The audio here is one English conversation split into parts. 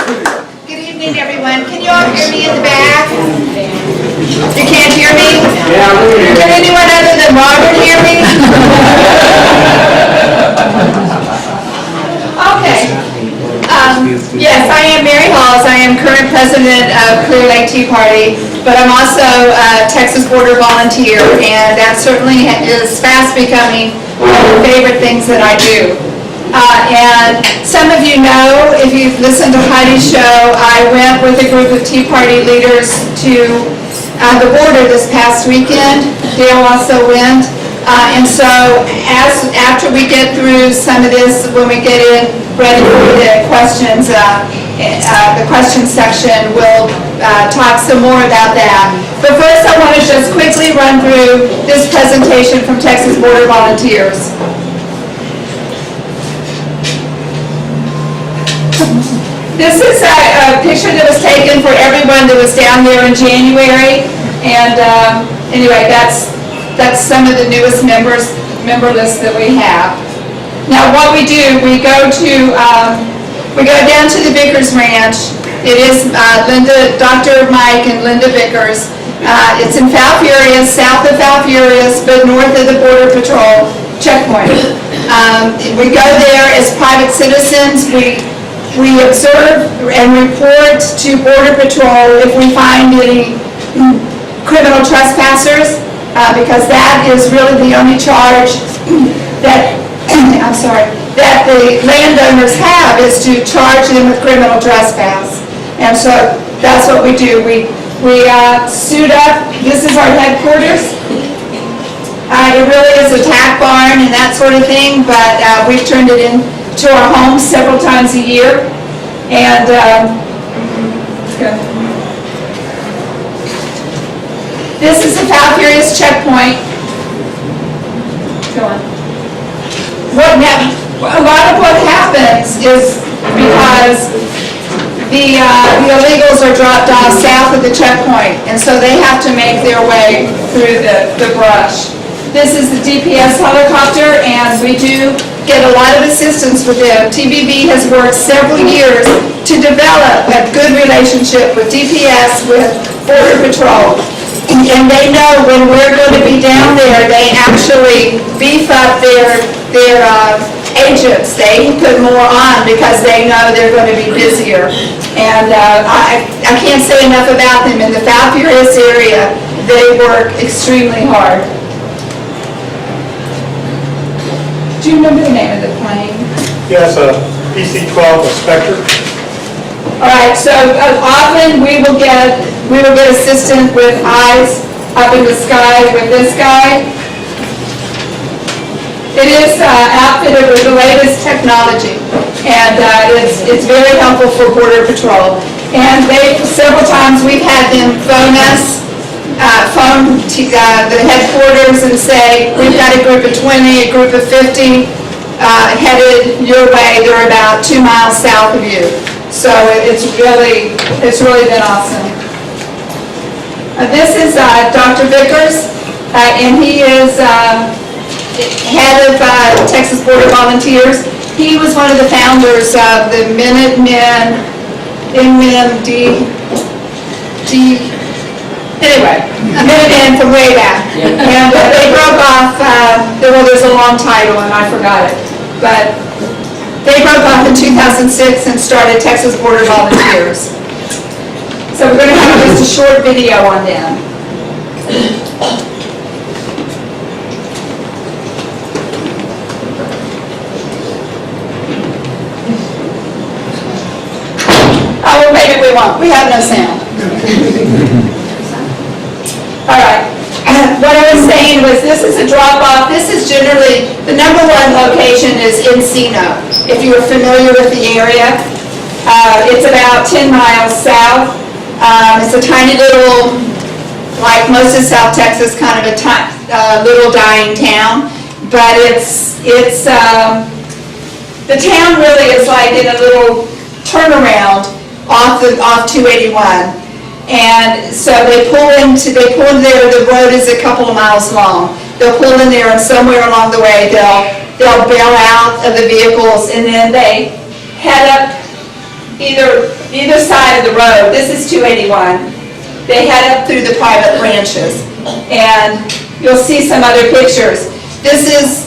Good evening, everyone. Can you all hear me in the back? You can't hear me? Can anyone other than Robert hear me? Okay. Yes, I am Mary Huls. I am current president of Clear Lake Tea Party, but I'm also a Texas Border volunteer, and that certainly is fast becoming one of the favorite things that I do. And some of you know, if you've listened to Heidi's show, I went with a group of Tea Party leaders to the border this past weekend. Dale also went. And so after we get through some of this, when we get in ready for the questions, the question section, we'll talk some more about that. But first I want to just quickly run through this presentation from Texas Border Volunteers. This is a picture that was taken for everyone that was down there in January, and anyway, that's some of the newest member lists that we have. Now, what we do, we go down to the Vickers Ranch. It is Dr. Mike and Linda Vickers. It's in Falfurrias, south of Falfurrias, but north of the Border Patrol checkpoint. We go there as private citizens. We observe and report to Border Patrol if we find any criminal trespassers, because that is really the only charge that that the landowners have, is to charge them with criminal trespass. And so that's what we do. We suit up. This is our headquarters. It really is a tack barn and that sort of thing, but we've turned it into our home several times a year. And this is the Falfurrias checkpoint. Go on. A lot of what happens is because the illegals are dropped off south of the checkpoint, and so they have to make their way through the brush. This is the DPS helicopter, and we do get a lot of assistance with them. TBV has worked several years to develop a good relationship with DPS, with Border Patrol. And they know when we're going to be down there, they actually beef up their agents. They put more on because they know they're going to be busier. And I can't say enough about them. In the Falfurrias area, they work extremely hard. Do you remember the name of the plane? Yes, a PC-12, a Spectre. All right, so often we will get assistance with eyes up in the sky with this guy. It is outfitted with the latest technology, and it's very helpful for Border Patrol. And several times we've had them phone us, phone the headquarters and say, we've got a group of 20, a group of 50 headed your way. They're about 2 miles south of you. So it's really been awesome. This is Dr. Vickers, and he is head of Texas Border Volunteers. He was one of the founders of the Minutemen, Minutemen from way back. And they broke off, there's a long title and I forgot it, but they broke off in 2006 and started Texas Border Volunteers. So we're going to have just a short video on them. Oh, well, maybe we won't. We have no sound. All right. What I was saying was, this is a drop-off. This is generally, the #1 location is Encino, if you are familiar with the area. It's about 10 miles south. It's a tiny little, like most of South Texas, kind of a little dying town. But the town really is like in a little turnaround off 281. And so they pull in there. The road is a couple of miles long. They'll pull in there, and somewhere along the way they'll bail out of the vehicles, and then they head up either either side of the road, this is 281, they head up through the private ranches. And you'll see some other pictures. This is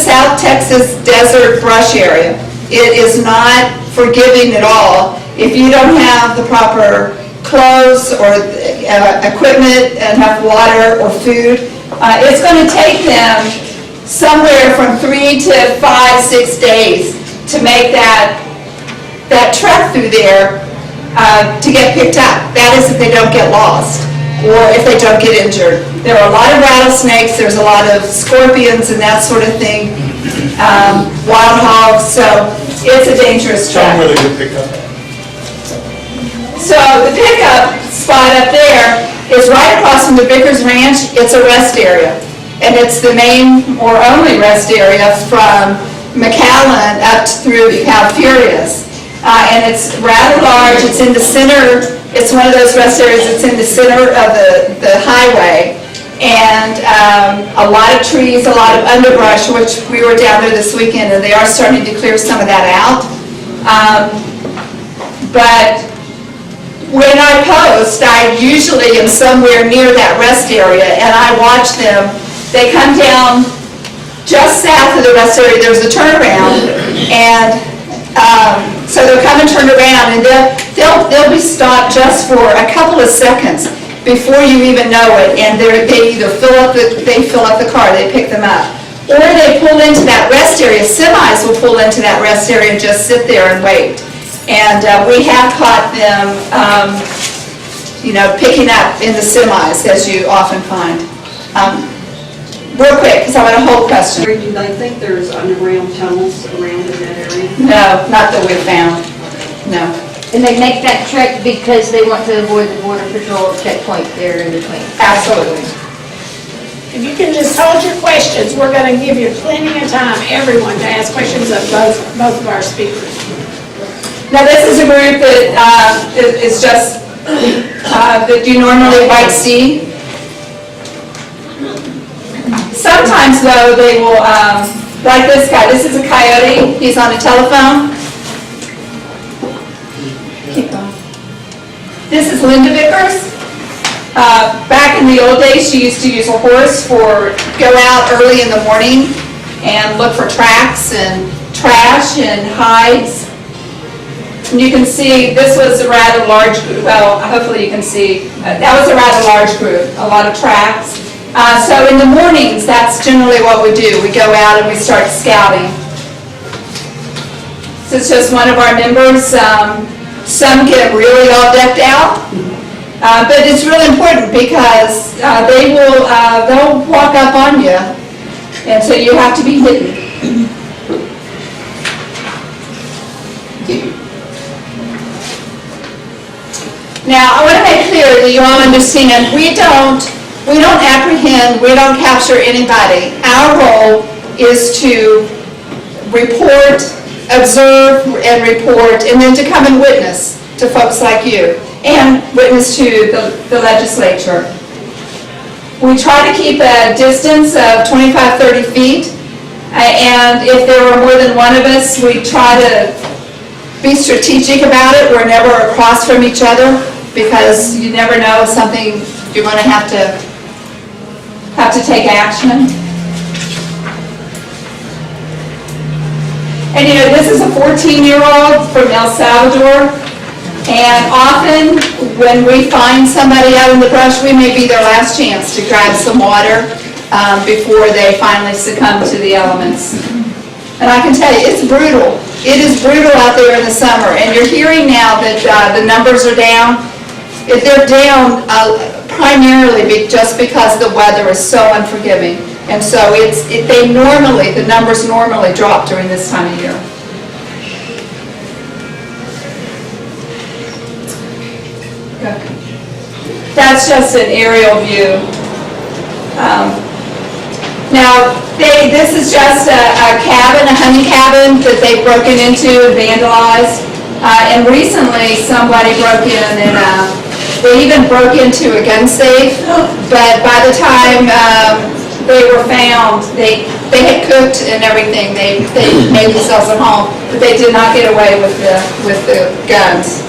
South Texas desert brush area. It is not forgiving at all. If you don't have the proper clothes or equipment, enough water or food, it's going to take them somewhere from 3 to 5, 6 days to make that trek through there to get picked up. That is if they don't get lost or if they don't get injured. There are a lot of rattlesnakes, there's a lot of scorpions and that sort of thing, wild hogs, so it's a dangerous Tell trek. them where they get picked up. So the pickup spot up there is right across from the Vickers Ranch. It's a rest area, and it's the main or only rest area from McAllen up through TFIRE. And it's rather large. It's in the center. It's one of those rest areas that's in the center of the highway. And a lot of trees, a lot of underbrush, which we were down there this weekend, and they are starting to clear some of that out. But when I post, I usually am somewhere near that rest area, and I watch them. They come down just south of the rest area. There's a turnaround, and so they'll come and turn around, and they'll be stopped just for a couple of seconds before you even know it, and they either fill up the car, they pick them up, or they pull into that rest area. Semis will pull into that rest area and just sit there and wait. And we have caught them, picking up in the semis, as you often find. Real quick, because I want a whole question. Do they think there's underground tunnels around in that area? No, not that we've found. No. And they make that trek because they want to avoid the border patrol checkpoint there in between. Absolutely. If you can just hold your questions, we're going to give you plenty of time, everyone, to ask questions of both of our speakers. Now, this is a group that is just, that you normally might see. Sometimes, though, they will, like this guy, this is a coyote, he's on a telephone. Keep going. This is Linda Vickers. Back in the old days, she used to use a horse go out early in the morning and look for tracks and trash and hides. And you can see this was a rather large group. Well, hopefully you can see. That was a rather large group, a lot of tracks. So in the mornings, that's generally what we do. We go out and we start scouting. This is just one of our members. Some get really all decked out. But it's really important because they'll walk up on you, and so you have to be hidden. Now, I want to make clear that you all understand, we don't apprehend, we don't capture anybody. Our role is to report, observe, and report, and then to come and witness to folks like you, and witness to the legislature. We try to keep a distance of 25, 30 feet, and if there are more than one of us, we try to be strategic about it. We're never across from each other, because you never know something, you're going to have to take action. And this is a 14-year-old from El Salvador, and often when we find somebody out in the brush, we may be their last chance to grab some water before they finally succumb to the elements. And I can tell you, it's brutal. It is brutal out there in the summer, and you're hearing now that the numbers are down. They're down primarily just because the weather is so unforgiving. And so the numbers normally drop during this time of year. That's just an aerial view. Now, this is just a cabin, a honey cabin that they've broken into and vandalized. And recently, somebody broke in and they even broke into a gun safe. But by the time they were found, they had cooked and everything, they made themselves at home, but they did not get away with the guns.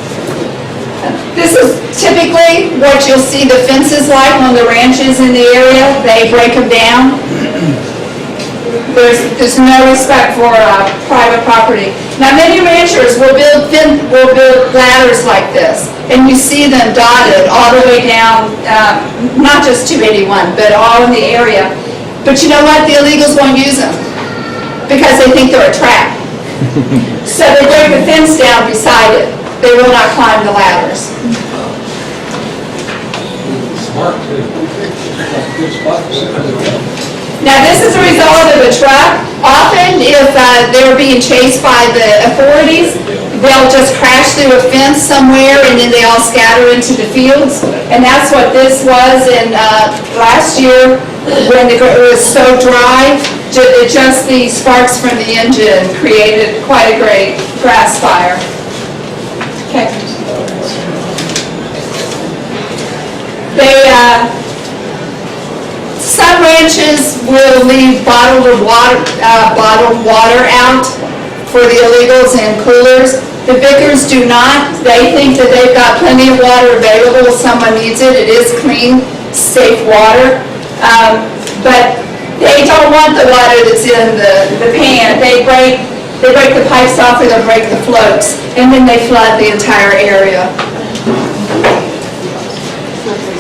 This is typically what you'll see the fences like on the ranches in the area. They break them down. There's no respect for private property. Now, many ranchers will build ladders like this, and you see them dotted all the way down, not just 281, but all in the area. But you know what? The illegals won't use them because they think they're a trap. So they break the fence down beside it. They will not climb the ladders. Smart, too. That's a good spot to sit. Now, this is a result of a truck. Often, if they're being chased by the authorities, they'll just crash through a fence somewhere and then they all scatter into the fields. And that's what this was in last year when it was so dry. Just the sparks from the engine created quite a great grass fire. Okay. Some ranches will leave bottled water out for the illegals in coolers. The Vickers do not. They think that they've got plenty of water available if someone needs it. It is clean, safe water. But they don't want the water that's in the pan. They break the pipes off or they'll break the floats, and then they flood the entire area.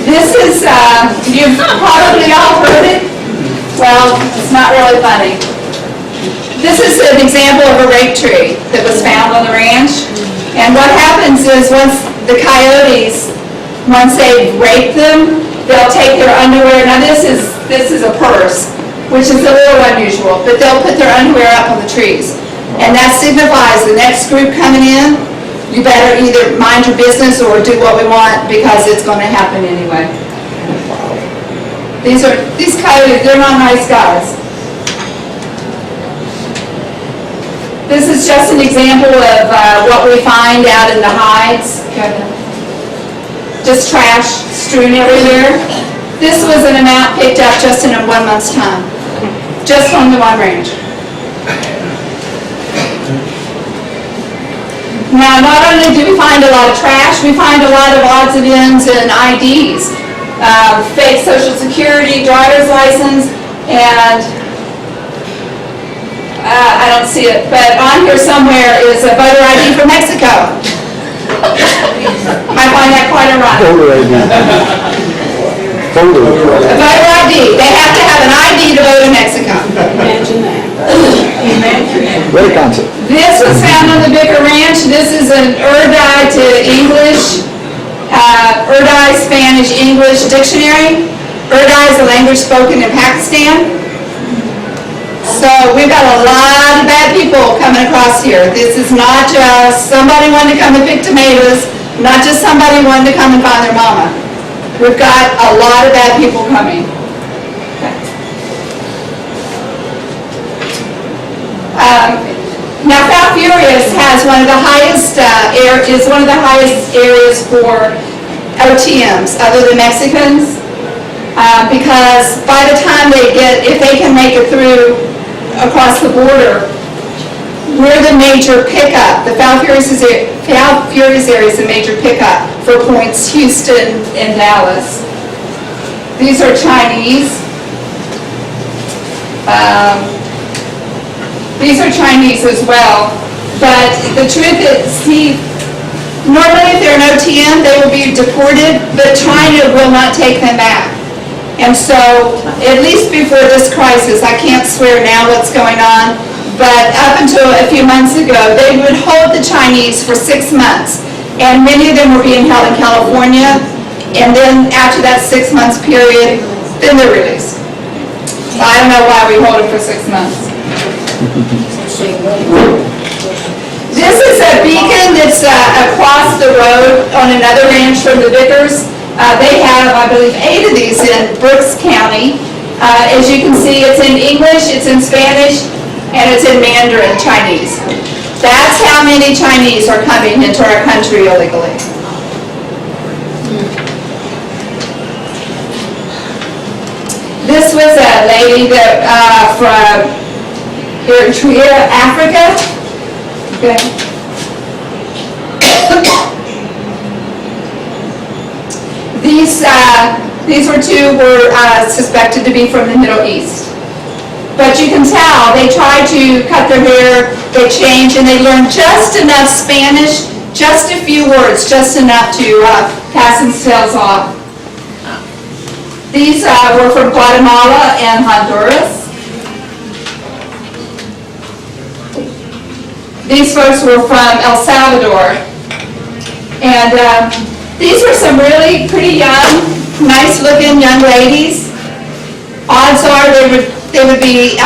This is, you've probably all heard it. Well, it's not really funny. This is an example of a rape tree that was found on the ranch. And what happens is once the coyotes, once they rape them, they'll take their underwear. Now this is a purse, which is a little unusual, but they'll put their underwear up on the trees. And that signifies the next group coming in, you better either mind your business or do what we want because it's going to happen anyway. These coyotes, they're not nice guys. This is just an example of what we find out in the hides. Just trash strewn everywhere. This was an amount picked up just in a 1 month's time, just on the one range. Now, not only do we find a lot of trash, we find a lot of odds and ends and IDs, fake Social Security, driver's license, and I don't see it, but on here somewhere is a voter ID from Mexico. I find that quite ironic. Voter ID. Voter. A voter ID. They have to have an ID to vote in Mexico. Imagine that. Great concept. This was found on the Vicker Ranch. This is an Urdu to English, Urdu, Spanish, English dictionary. Urdu is a language spoken in Pakistan. So we've got a lot of bad people coming across here. This is not just somebody wanting to come and pick tomatoes, not just somebody wanting to come and find their mama. We've got a lot of bad people coming. Now, TFIRE has one of the highest areas for OTMs, other than Mexicans, because by the time if they can make it through across the border, we're the major pickup. The TFIRE area is the major pickup for points Houston and Dallas. These are Chinese. These are Chinese as well, but the truth is, normally if they're an OTM, they will be deported, but China will not take them back. And so, at least before this crisis, I can't swear now what's going on, but up until a few months ago, they would hold the Chinese for 6 months, and many of them were being held in California, and then after that 6 months period, then they're released. So I don't know why we hold them for 6 months. This is a beacon that's across the road on another ranch from the Vickers. They have, I believe, 8 of these in Brooks County. As you can see, it's in English, it's in Spanish, and it's in Mandarin Chinese. That's how many Chinese are coming into our country illegally. This this was a lady that, from Eritrea, Africa. Okay. These were suspected to be from the Middle East. But you can tell, they try to cut their hair, they change, and they learn just enough Spanish, just a few words, just enough to pass themselves off. These were from Guatemala and Honduras. These folks were from El Salvador. And these were some really pretty young, nice-looking young ladies. Odds are they would be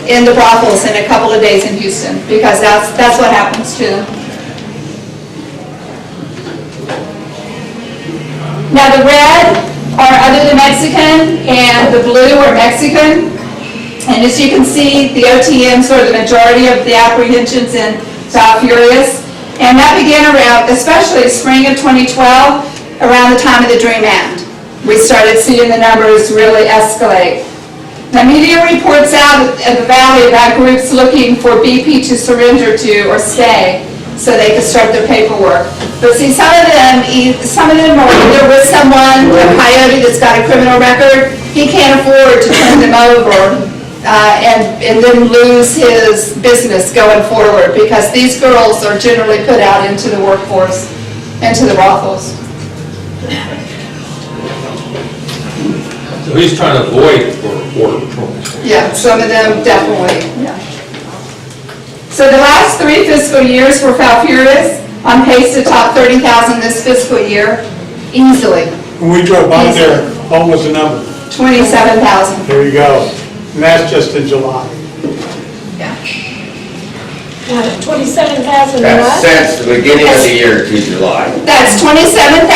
in the brothels in a couple of days in Houston, because that's what happens to them. Now the red are other than Mexican, and the blue are Mexican. And as you can see, the OTMs are the majority of the apprehensions in TFIRE. And that began around, especially spring of 2012, around the time of the DREAM Act. We started seeing the numbers really escalate. The media reports out of the Valley about groups looking for BP to surrender to or stay so they could start their paperwork. But see, some of them are either with someone, a coyote that's got a criminal record, he can't afford to turn them over and then lose his business going forward, because these girls are generally put out into the workforce, into the brothels. So he's trying to avoid border patrol. Yeah, some of them definitely, yeah. So the last 3 fiscal years for TFIRE on pace to top 30,000 this fiscal year, easily. When we drove by there, what was the number? 27,000. There you go. And that's just in July. Yeah. 27,000 That's what? since the beginning of the year to July. That's 27,000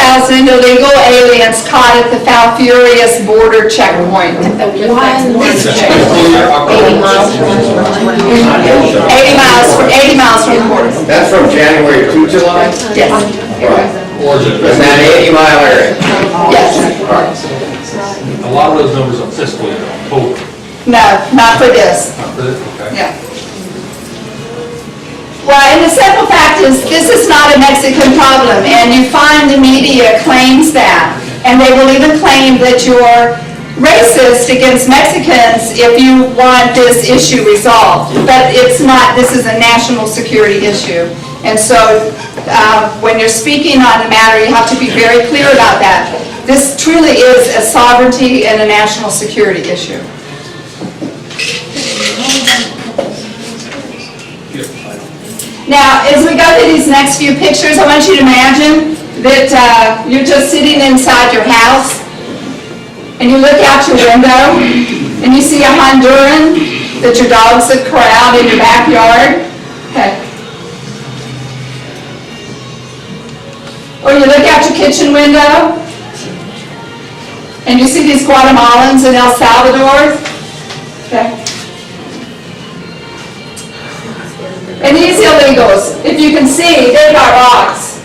illegal aliens caught at the TFIRE border checkpoint. The one. 80 miles from the border. That's from January to July? Yes. Or is it? In that 80-mile area? Yes. A lot of those numbers are fiscal year, October. No, not for this. Not for this, okay. Yeah. Well, and the simple fact is, this is not a Mexican problem, and you find the media claims that, and they will even claim that you're racist against Mexicans if you want this issue resolved. But it's not. This is a national security issue. And so when you're speaking on the matter, you have to be very clear about that. This truly is a sovereignty and a national security issue. Now, as we go through these next few pictures, I want you to imagine that you're just sitting inside your house, and you look out your window, and you see a Honduran that your dogs have corralled in your backyard. Okay. Or you look out your kitchen window, and you see these Guatemalans in El Salvador. Okay. And these illegals, if you can see, they've got rocks.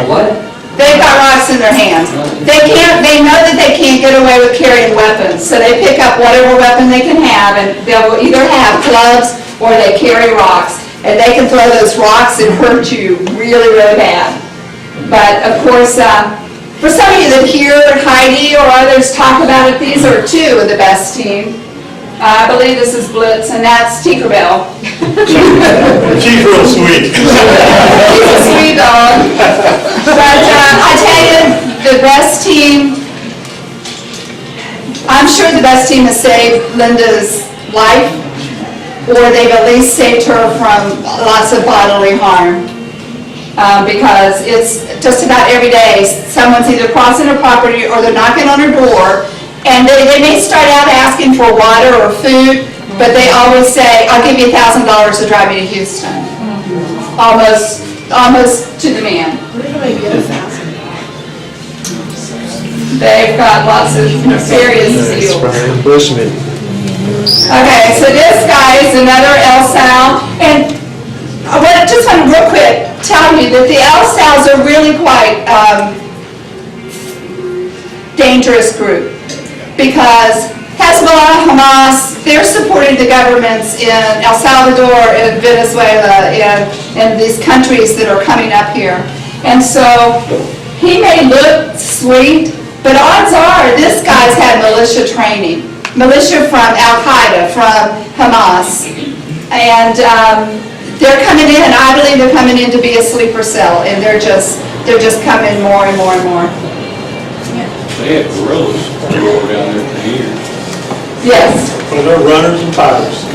What? They've got rocks in their hands. They know that they can't get away with carrying weapons, so they pick up whatever weapon they can have, and they'll either have clubs or they carry rocks. And they can throw those rocks and hurt you really, really bad. But of course, for some of you that hear Heidi or others talk about it, these are two of the best team. I believe this is Blitz, and that's Tinkerbell. She's real sweet. He's a sweet dog. But I tell you, the best team, I'm sure the best team has saved Linda's life, or they've at least saved her from lots of bodily harm. Because it's just about every day, someone's either crossing her property or they're knocking on her door, and they may start out asking for water or food, but they always say, I'll give you $1,000 to drive me to Houston. Almost to the man. Where do I get 1,000? They've got lots of nefarious deals. Bushman. Okay, so this guy is another El Sal, and I just want to real quick tell you that the El Sals are really quite dangerous group. because Hezbollah, Hamas, they're supporting the governments in El Salvador, in Venezuela, in these countries that are coming up here. And so he may look sweet, but odds are this guy's had militia training. Militia from Al-Qaeda, from Hamas. And they're coming in, I believe they're coming in to be a sleeper cell, and they're just coming more and more and more. They had guerrillas down there for years. Yes. Well, they're runners and fighters.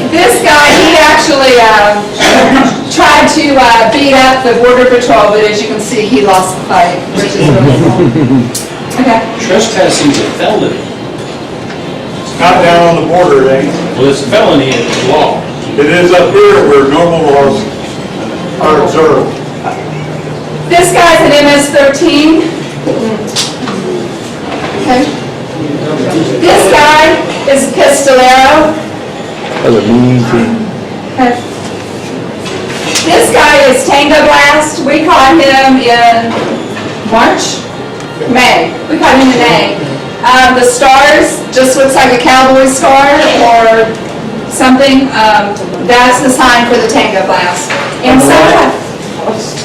This guy, he actually tried to beat up the Border Patrol, but as you can see, he lost the fight, which is really cool. Okay. Trespassing's a felony. Not down on the border, it ain't. Well, it's a felony in the law. It is up here where normal laws are observed. This guy's an MS-13. Okay. This guy is a Pistolero. That's a mean team. Okay. This guy is Tango Blast. We caught him in March? May. We caught him in May. The stars just looks like a cowboy star or something. That's the sign for the Tango Blast. And sometimes,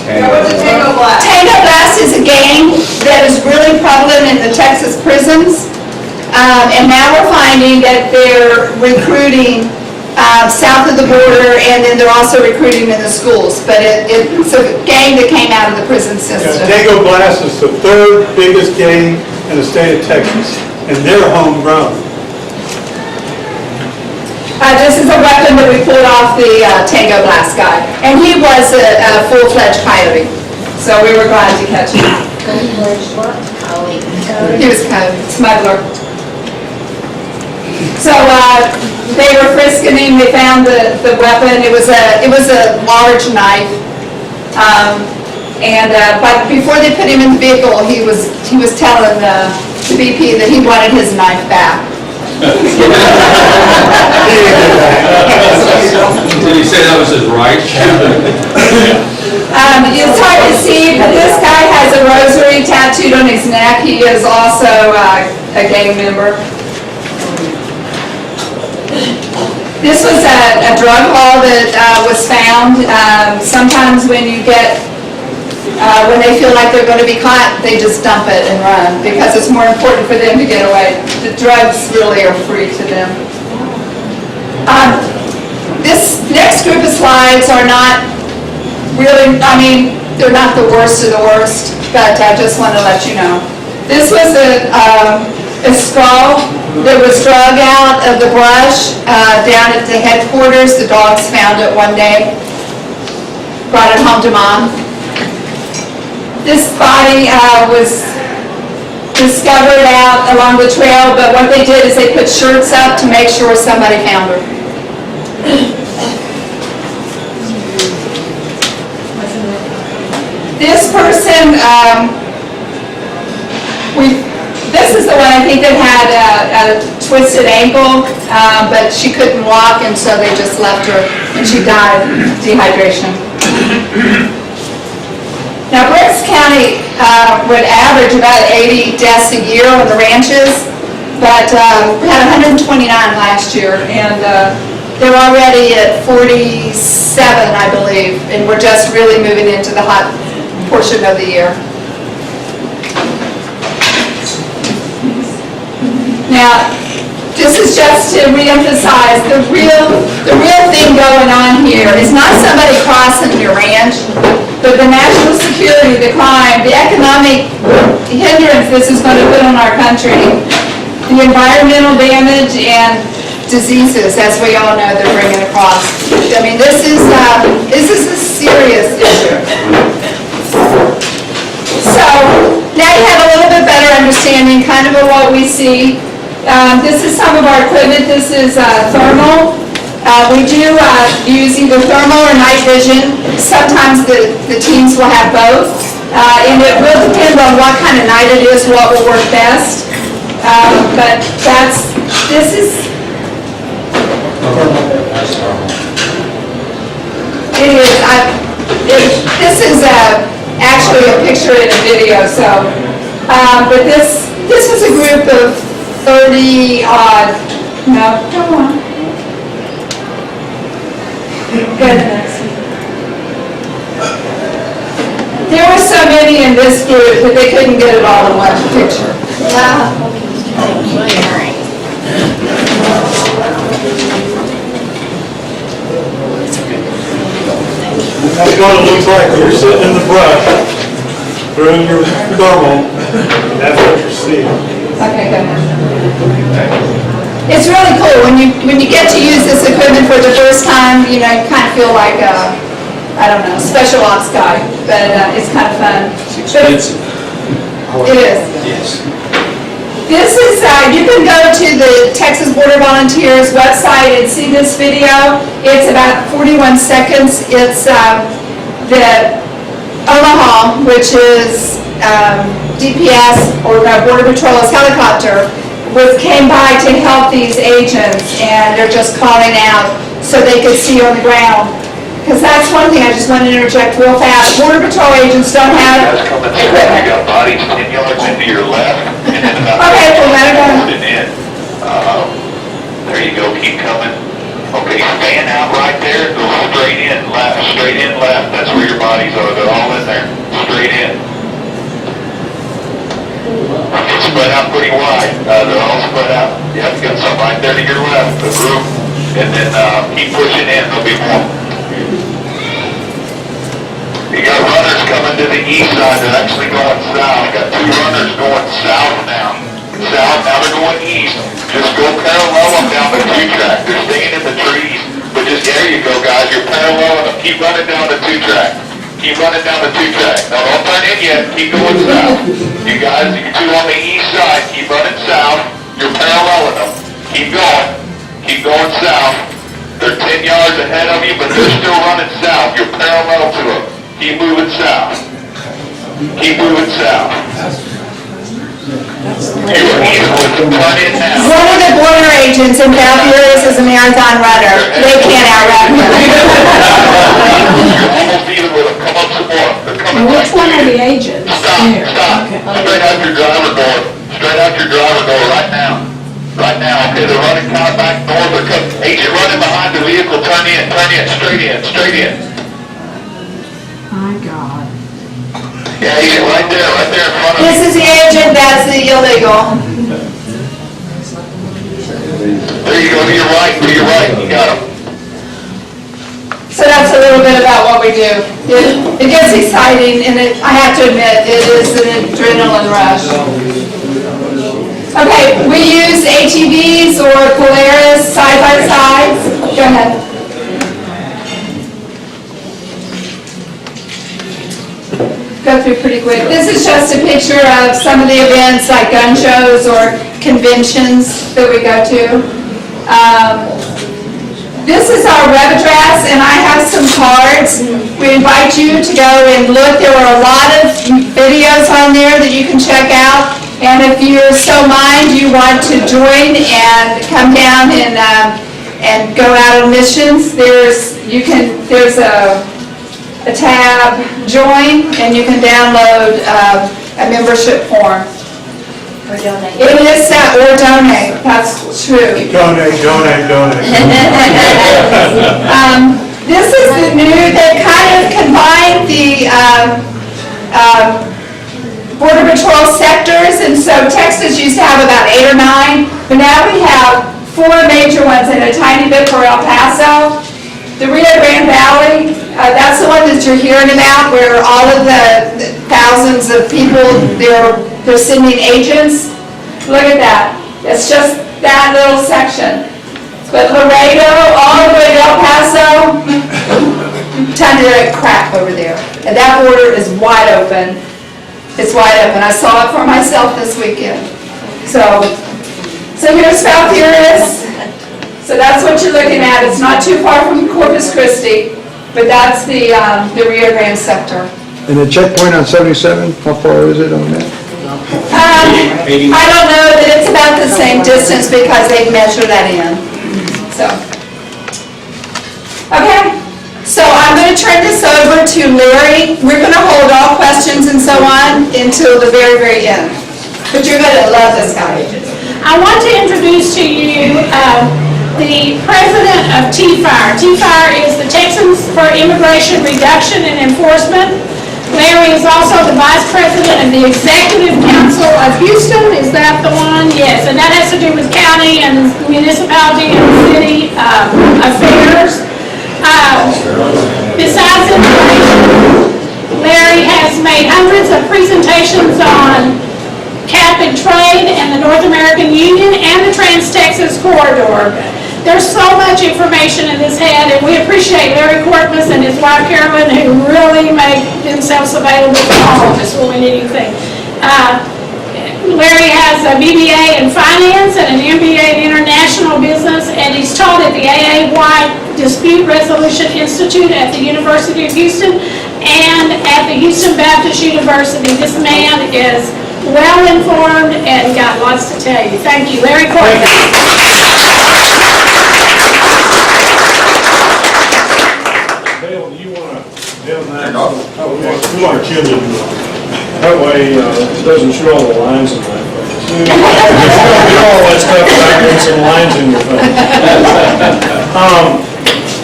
Tango Blast is a gang that is really prevalent in the Texas prisons. And now we're finding that they're recruiting south of the border, and then they're also recruiting in the schools. But it's a gang that came out of the prison system. Tango Blast is the third biggest gang in the state of Texas, and they're homegrown. This is a weapon that we pulled off the Tango Blast guy. And he was a full-fledged coyote. So we were glad to catch him. He was kind of a smuggler. So they were frisking him. They found the weapon. It was a large knife. But before they put him in the vehicle, he was telling the BP that he wanted his knife back. Did he say that was his right? It's hard to see, but this guy has a rosary tattooed on his neck. He is also a gang member. This was a drug haul that was found. Sometimes when you get, when they feel like they're going to be caught, they just dump it and run because it's more important for them to get away. The drugs really are free to them. This next group of slides are not really, they're not the worst of the worst, but I just want to let you know. This was a skull that was drug out of the brush down at the headquarters. The dogs found it one day, brought it home to Mom. This body was discovered out along the trail, but what they did is they put shirts up to make sure somebody found her. This person, this is the one I think that had a twisted ankle, but she couldn't walk, and so they just left her, and she died of dehydration. Now, Brooks County would average about 80 deaths a year on the ranches, but we had 129 last year, and they're already at 47, I believe, and we're just really moving into the hot portion of the year. Now, this is just to reemphasize the real thing going on here is not somebody crossing your ranch, but the national security, the crime, the economic hindrance this is going to put on our country, the environmental damage, and diseases, as we all know, they're bringing across. This is a serious issue. So now you have a little bit better understanding kind of what we see. This is some of our equipment. This is thermal. We do use either thermal or night vision. Sometimes the teams will have both. And it will depend on what kind of night it is, what will work best. But this is actually a picture in a video. So, but this is a group of 30 odd, no, come on. Go to the next one. There were so many in this group that they couldn't get it all in one picture. That's what it looks like when you're sitting in the brush, doing your thermal, that's what you're seeing. Okay, go ahead. It's really cool when you get to use this equipment for the first time. You know, you kind of feel like I don't know, special ops guy, but it's kind of fun. It's expensive. It is. Yes. This is, you can go to the Texas Border Volunteers website and see this video. It's about 41 seconds. It's the Omaha, which is DPS, or Border Patrol's helicopter, came by to help these agents, and they're just calling out so they could see on the ground. Because that's one thing I just want to interject real fast. Border Patrol agents don't have Guys coming through, you got bodies 10 yards into your left, and then about Okay, well, let it go. and in. There you go, keep coming. Okay, stand out right there, go straight in left, that's where your bodies are, they're all in there, straight in. It's spread out pretty wide, they're all spread out. Yep, got some right there to your left, the group, and then keep pushing in, there'll be more. You got runners coming to the east side, they're actually going south. Got 2 runners going south now. South, now they're going east. Just go parallel them down the 2-track. They're staying in the trees. But just, there you go, guys, you're paralleling them. Keep running down the 2-track. Keep running down the 2-track. Now don't turn in yet, keep going south. You guys, you 2 on the east side, keep running south. You're paralleling them. Keep going south. They're 10 yards ahead of you, but they're still running south. You're parallel to them. Keep moving south. Keep moving south. You're easily turn in now. One of the border agents in Falfurrias is a marathon runner. They can't outrun him. You're almost even with them. Come up some more. They're coming right Which one to are you. the agents? Stop. Straight out your driver door. Straight out your driver door right now. Right now. Okay, they're running kind of back north. They're coming. Agent running behind the vehicle. Turn in. Straight in. My God. Yeah, agent right there in front of you. This is the agent, that's the illegal. There you go, to your right, you got him. So that's a little bit about what we do. It gets exciting, and I have to admit, it is an adrenaline rush. Okay, we use ATVs or Polaris side-by-sides. Go ahead. Go through pretty quick. This is just a picture of some of the events like gun shows or conventions that we go to. This is our web address, and I have some cards. We invite you to go and look. There are a lot of videos on there that you can check out. And if you so mind, you want to join and come down and go out on missions, there's a tab, join, and you can download a membership form. Or donate. It is, or donate, that's true. Donate. This is the new, they kind of combined the Border Patrol sectors, and so Texas used to have about 8 or 9, but now we have 4 major ones and a tiny bit for El Paso. The Rio Grande Valley, that's the one that you're hearing about, where all of the thousands of people, they're sending agents. Look at that. It's just that little section. But Laredo, all the way to El Paso, ton of crap over there. And that border is wide open. It's wide open. I saw it for myself this weekend. So here's Falfurrias. So that's what you're looking at. It's not too far from Corpus Christi, but that's the Rio Grande sector. And the checkpoint on 77, how far is it on that? I don't know, but it's about the same distance because they measure that in. So, okay. So I'm going to turn this over to Larry. We're going to hold all questions and so on until the very, very end. But you're going to love this guy. I want to introduce to you the president of TFIRE. TFIRE is the Texans for Immigration Reduction and Enforcement. Larry is also the vice president of the Executive Council of Houston. Is that the one? Yes, and that has to do with county and municipality and city affairs. Besides immigration, Larry has made hundreds of presentations on cap and trade and the North American Union and the Trans-Texas Corridor. There's so much information in his head, and we appreciate Larry Korkmas and his wife Pearland, who really make themselves available to all of us when we need anything. Larry has a BBA in finance and an MBA in international business, and he's taught at the AAY Dispute Resolution Institute at the University of Houston and at the Houston Baptist University. This man is well-informed and got lots to tell you. Thank you, Larry Korkmas. Dale, do you want to have that? We want Jim to do it. That way, it doesn't show all the lines in that face. You do all that stuff without getting some lines in your face.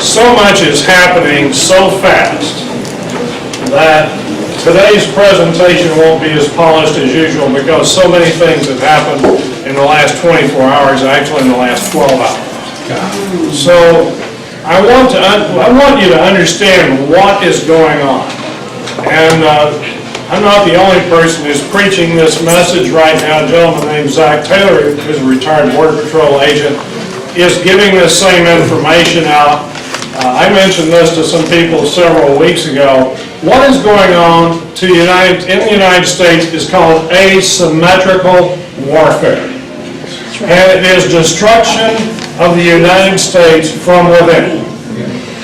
So much is happening so fast that today's presentation won't be as polished as usual because so many things have happened in the last 24 hours, actually in the last 12 hours. So I want you to understand what is going on. And I'm not the only person who's preaching this message right now. A gentleman named Zach Taylor, who's a retired Border Patrol agent, is giving this same information out. I mentioned this to some people several weeks ago. What is going on in the United States is called asymmetrical warfare. And it is destruction of the United States from within.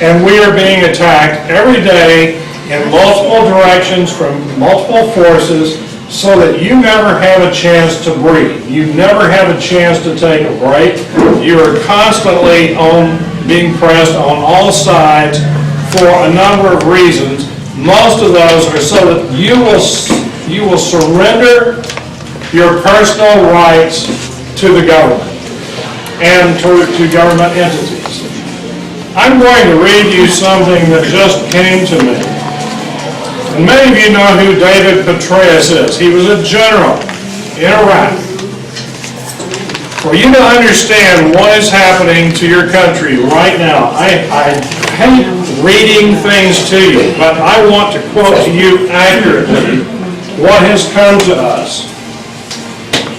And we are being attacked every day in multiple directions from multiple forces so that you never have a chance to breathe. You never have a chance to take a break. You are constantly being pressed on all sides for a number of reasons. Most of those are so that you will surrender your personal rights to the government and to government entities. I'm going to read you something that just came to me. And many of you know who David Petraeus is. He was a general in Iraq. For you to understand what is happening to your country right now, I hate reading things to you, but I want to quote to you accurately what has come to us.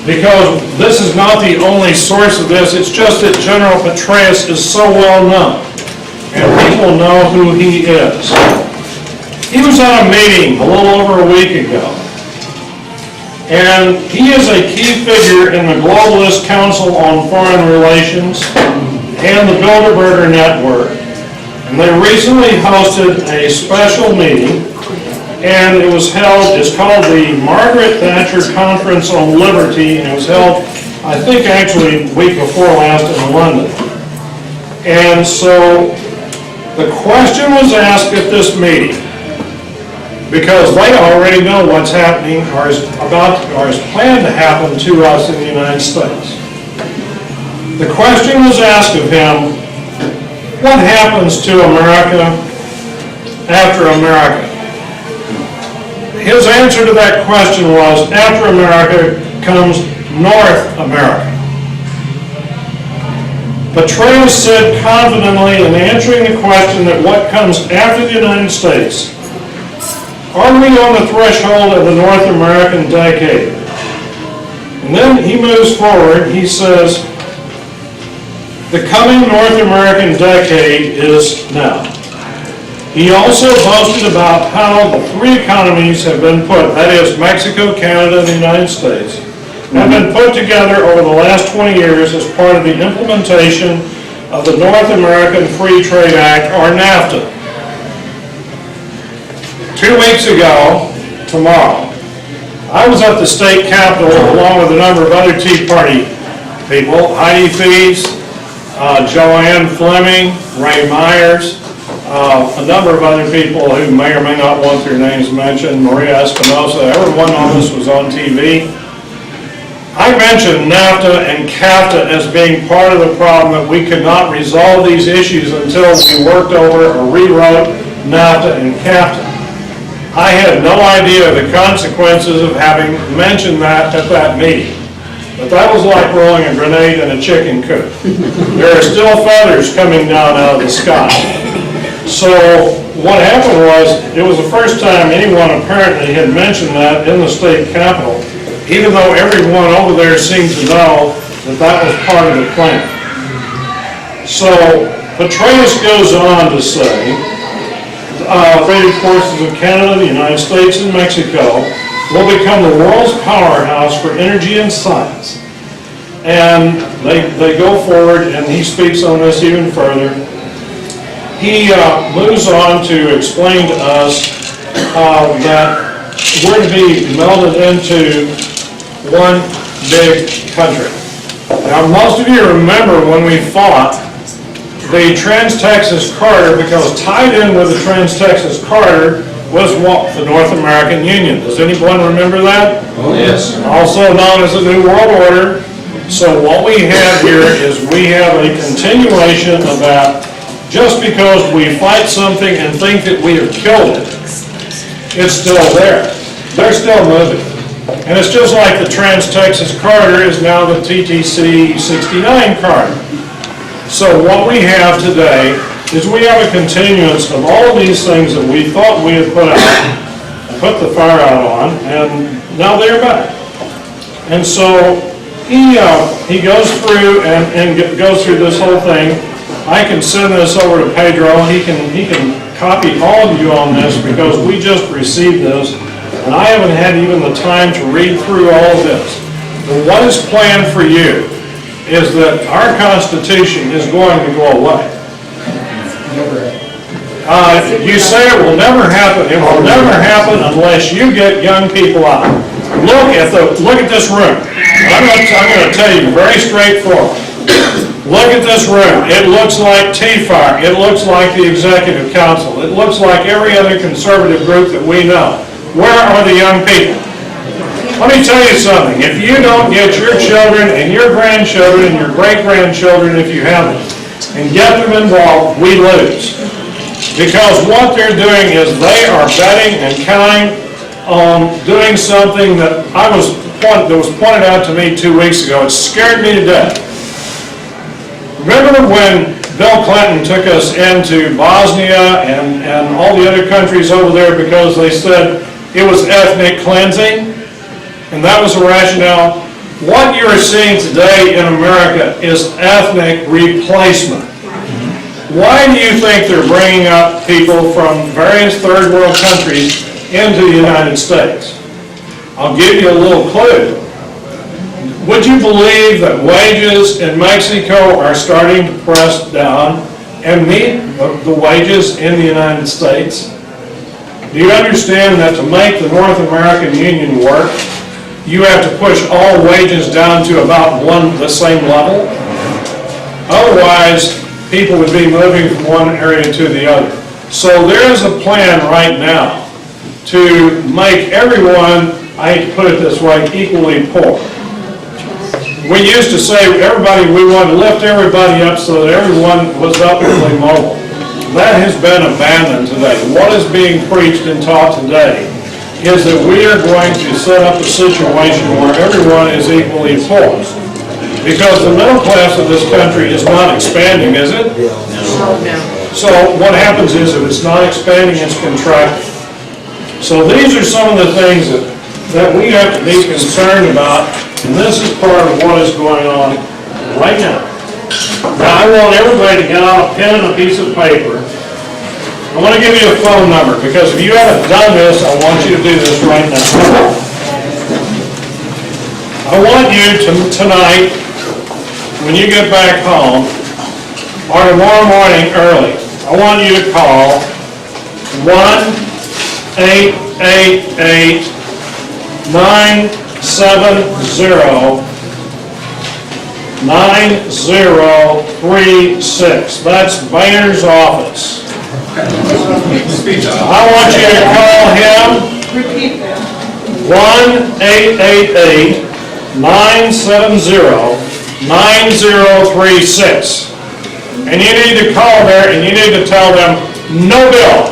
Because this is not the only source of this, it's just that General Petraeus is so well known, and people know who he is. He was at a meeting a little over a week ago, and he is a key figure in the Globalist Council on Foreign Relations and the Bilderberger Network. And they recently hosted a special meeting, and it was held, it's called the Margaret Thatcher Conference on Liberty, and it was held, I think actually the week before last in London. And so the question was asked at this meeting, because they already know what's happening or is planned to happen to us in the United States. The question was asked of him, what happens to America after America? His answer to that question was, after America comes North America. Petraeus said confidently in answering the question that what comes after the United States, are we on the threshold of the North American decade? And then he moves forward, he says, the coming North American decade is now. He also boasted about how the three economies have been put, that is Mexico, Canada, and the United States, have been put together over the last 20 years as part of the implementation of the North American Free Trade Act, or NAFTA. 2 weeks ago, tomorrow, I was at the state capitol along with a number of other Tea Party people, Heidi Fees, Joanne Fleming, Ray Myers, a number of other people who may or may not want their names mentioned, Maria Espinosa. Everyone on this was on TV. I mentioned NAFTA and CAFTA as being part of the problem, that we could not resolve these issues until we worked over or rewrote NAFTA and CAFTA. I had no idea the consequences of having mentioned that at that meeting. But that was like rolling a grenade in a chicken coop. There are still feathers coming down out of the sky. So what happened was, it was the first time anyone apparently had mentioned that in the state capitol, even though everyone over there seemed to know that that was part of the plan. So Petraeus goes on to say, Federated Forces of Canada, the United States, and Mexico will become the world's powerhouse for energy and science. And they go forward, and he speaks on this even further. He moves on to explain to us that we're to be melded into one big country. Now, most of you remember when we fought the Trans-Texas Corridor, because tied in with the Trans-Texas Corridor was what? The North American Union. Does anyone remember that? Oh, yes. Also known as the New World Order. So what we have here is we have a continuation of that. Just because we fight something and think that we have killed it, it's still there. They're still moving. And it's just like the Trans-Texas Corridor is now the TTC 69 corridor. So what we have today is we have a continuance of all of these things that we thought we had put out, put the fire out on, and now they're back. And so he goes through and goes through this whole thing. I can send this over to Pedro. He can copy all of you on this, because we just received this, and I haven't had even the time to read through all of this. But what is planned for you is that our Constitution is going to go away. You say it will never happen. It will never happen unless you get young people out. Look at this room. I'm going to tell you very straightforward. Look at this room. It looks like TFIRE. It looks like the Executive Council. It looks like every other conservative group that we know. Where are the young people? Let me tell you something. If you don't get your children and your grandchildren and your great-grandchildren, if you have them, and get them involved, we lose. Because what they're doing is they are betting and counting on doing something that was pointed out to me 2 weeks ago. It scared me to death. Remember when Bill Clinton took us into Bosnia and all the other countries over there because they said it was ethnic cleansing? And that was the rationale. What you're seeing today in America is ethnic replacement. Why do you think they're bringing up people from various third world countries into the United States? I'll give you a little clue. Would you believe that wages in Mexico are starting to press down and meet the wages in the United States? Do you understand that to make the North American Union work, you have to push all wages down to about the same level? Otherwise, people would be moving from one area to the other. So there is a plan right now to make everyone, I hate to put it this way, equally poor. We used to say we wanted to lift everybody up so that everyone was upwardly mobile. That has been abandoned today. What is being preached and taught today is that we are going to set up a situation where everyone is equally poor. Because the middle class of this country is not expanding, is it? No. So what happens is, if it's not expanding, it's contracting. So these are some of the things that we have to be concerned about, and this is part of what is going on right now. Now, I want everybody to get out a pen and a piece of paper. I want to give you a phone number, because if you haven't done this, I want you to do this right now. I want you to, tonight, when you get back home, or tomorrow morning early, I want you to call 1-888-970-9036. That's Boehner's office. I want you to call him. Repeat that. 1-888-970-9036. 970-9036. And you need to call there and you need to tell them, no bill.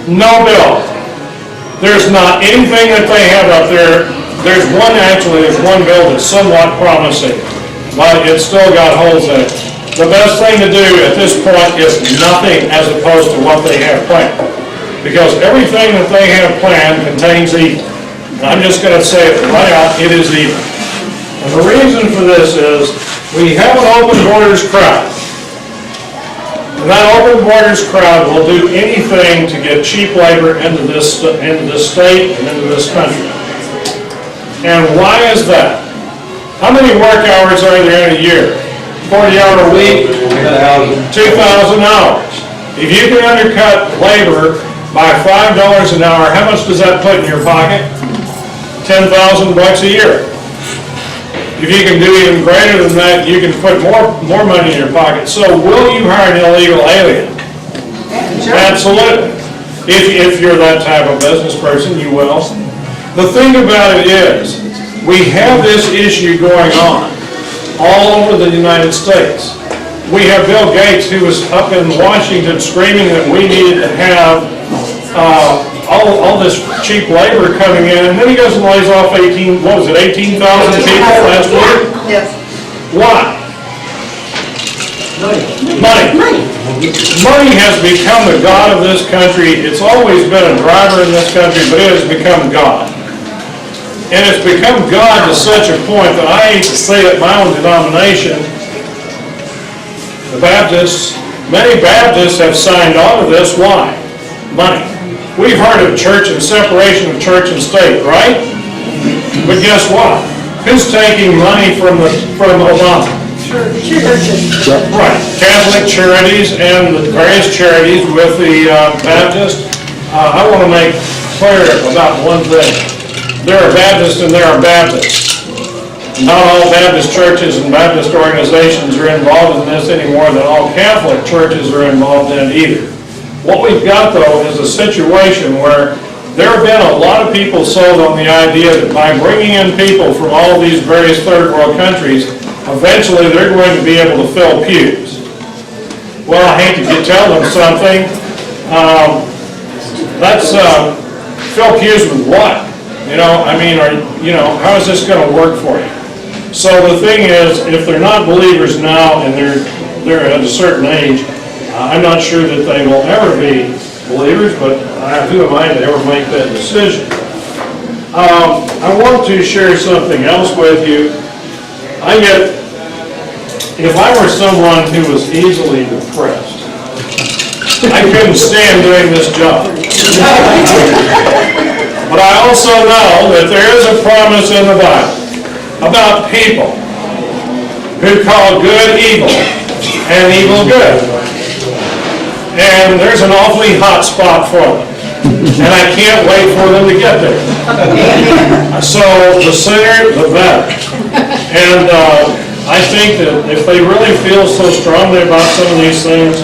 No bill. There's not anything that they have up there. There's one bill that's somewhat promising, but it's still got holes in it. The best thing to do at this point is nothing as opposed to what they have planned. Because everything that they have planned contains evil. And I'm just going to say it right out, it is evil. And the reason for this is we have an open borders crowd. And that open borders crowd will do anything to get cheap labor into this state and into this country. And why is that? How many work hours are there in a year? 40-hour week, 2,000 hours. If you can undercut labor by $5 an hour, how much does that put in your pocket? $10,000 a year. If you can do even greater than that, you can put more money in your pocket. So will you hire an illegal alien? Absolutely. If you're that type of business person, you will. The thing about it is, we have this issue going on all over the United States. We have Bill Gates, who was up in Washington screaming that we needed to have all this cheap labor coming in, and then he goes and lays off 18,000 people last week? Yes. Why? Money. Money has become the god of this country. It's always been a driver in this country, but it has become God. And it's become God to such a point that I hate to say that my own denomination, the Baptists, many Baptists have signed on to this. Why? Money. We've heard of church and separation of church and state, right? But guess what? Who's taking money from Obama? Churches. Right. Catholic charities and the various charities with the Baptist. I want to make clear about one thing. There are Baptists and there are Baptists. Not all Baptist churches and Baptist organizations are involved in this any more than all Catholic churches are involved in it either. What we've got, though, is a situation where there have been a lot of people sold on the idea that by bringing in people from all of these various third world countries, eventually they're going to be able to fill pews. Well, I hate to tell them something. Fill pews with what? How is this going to work for you? So the thing is, if they're not believers now and they're at a certain age, I'm not sure that they will ever be believers, but who am I to ever make that decision? I want to share something else with you. If I were someone who was easily depressed, I couldn't stand doing this job. But I also know that there is a promise in the Bible about people who call good evil and evil good. And there's an awfully hot spot for them. And I can't wait for them to get there. So the sooner, the better. And I think that if they really feel so strongly about some of these things,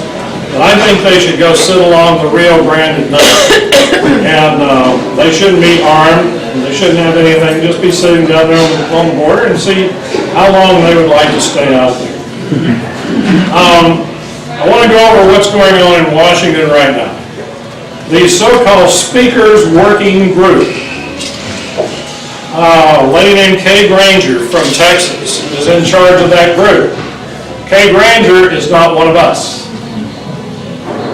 I think they should go sit along the Rio Grande at night. And they shouldn't be armed, and they shouldn't have anything, just be sitting down there on the border and see how long they would like to stay out there. I want to go over what's going on in Washington right now. The so-called Speakers Working Group. A lady named Kay Granger from Texas is in charge of that group. Kay Granger is not one of us.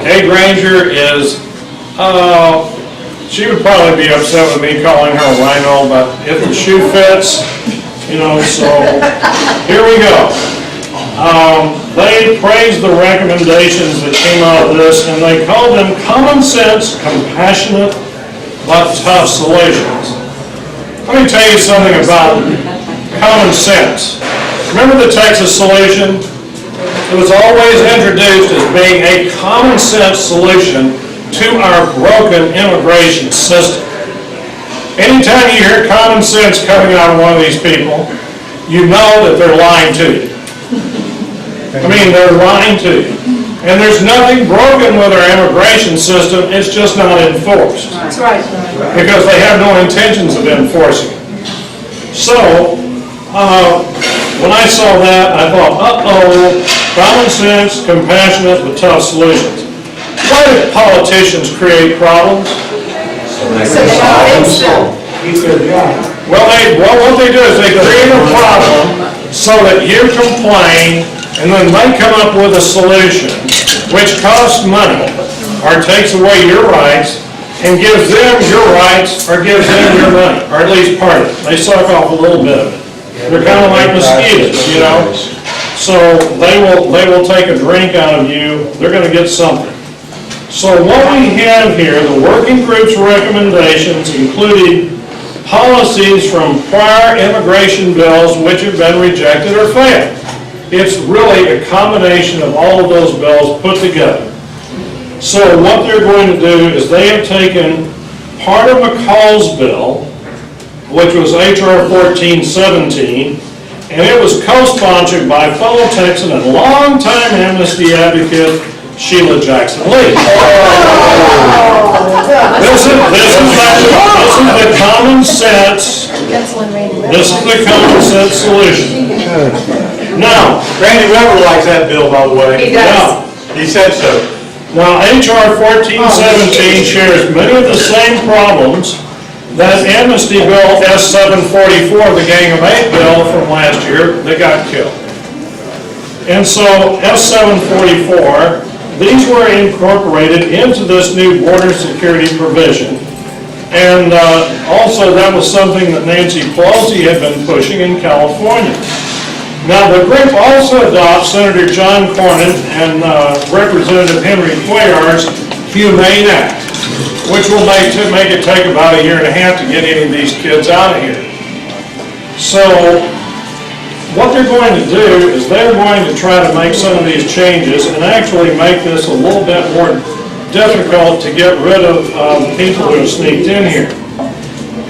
Kay Granger is, she would probably be upset with me calling her a rhino, but if the shoe fits, so here we go. They praised the recommendations that came out of this, and they called them common sense, compassionate, but tough solutions. Let me tell you something about common sense. Remember the Texas solution? It was always introduced as being a common sense solution to our broken immigration system. Anytime you hear common sense coming out of one of these people, you know that they're lying to you. They're lying to you. And there's nothing broken with our immigration system, it's just not enforced. That's right. Because they have no intentions of enforcing it. So, when I saw that, I thought, uh-oh, common sense, compassionate, but tough solutions. Why do politicians create problems? Well, what they do is they create a problem so that you complain, and then they come up with a solution, which costs money, or takes away your rights, and gives them your rights, or gives them your money, or at least part of it. They suck off a little bit of it. They're kind of like mosquitoes, you know? So they will take a drink out of you, they're gonna get something. So what we have here, the working group's recommendations included policies from prior immigration bills which have been rejected or failed. It's really a combination of all of those bills put together. So what they're going to do is they have taken part of McCall's bill, which was H.R. 1417, and it was co-sponsored by fellow Texan and longtime amnesty advocate Sheila Jackson Lee. This is the common sense. This is the common sense solution. Now, Randy Weber likes that bill, by the way. He does. He said so. Now, H.R. 1417 shares many of the same problems that amnesty bill S-744, the Gang of Eight bill from last year, that got killed. And so S-744, these were incorporated into this new border security provision. And also that was something that Nancy Pelosi had been pushing in California. Now the group also adopts Senator John Cornyn and Representative Henry Cuellar's Humane Act, which will make it take about a year and a half to get any of these kids out of here. So what they're going to do is they're going to try to make some of these changes and actually make this a little bit more difficult to get rid of people who have sneaked in here.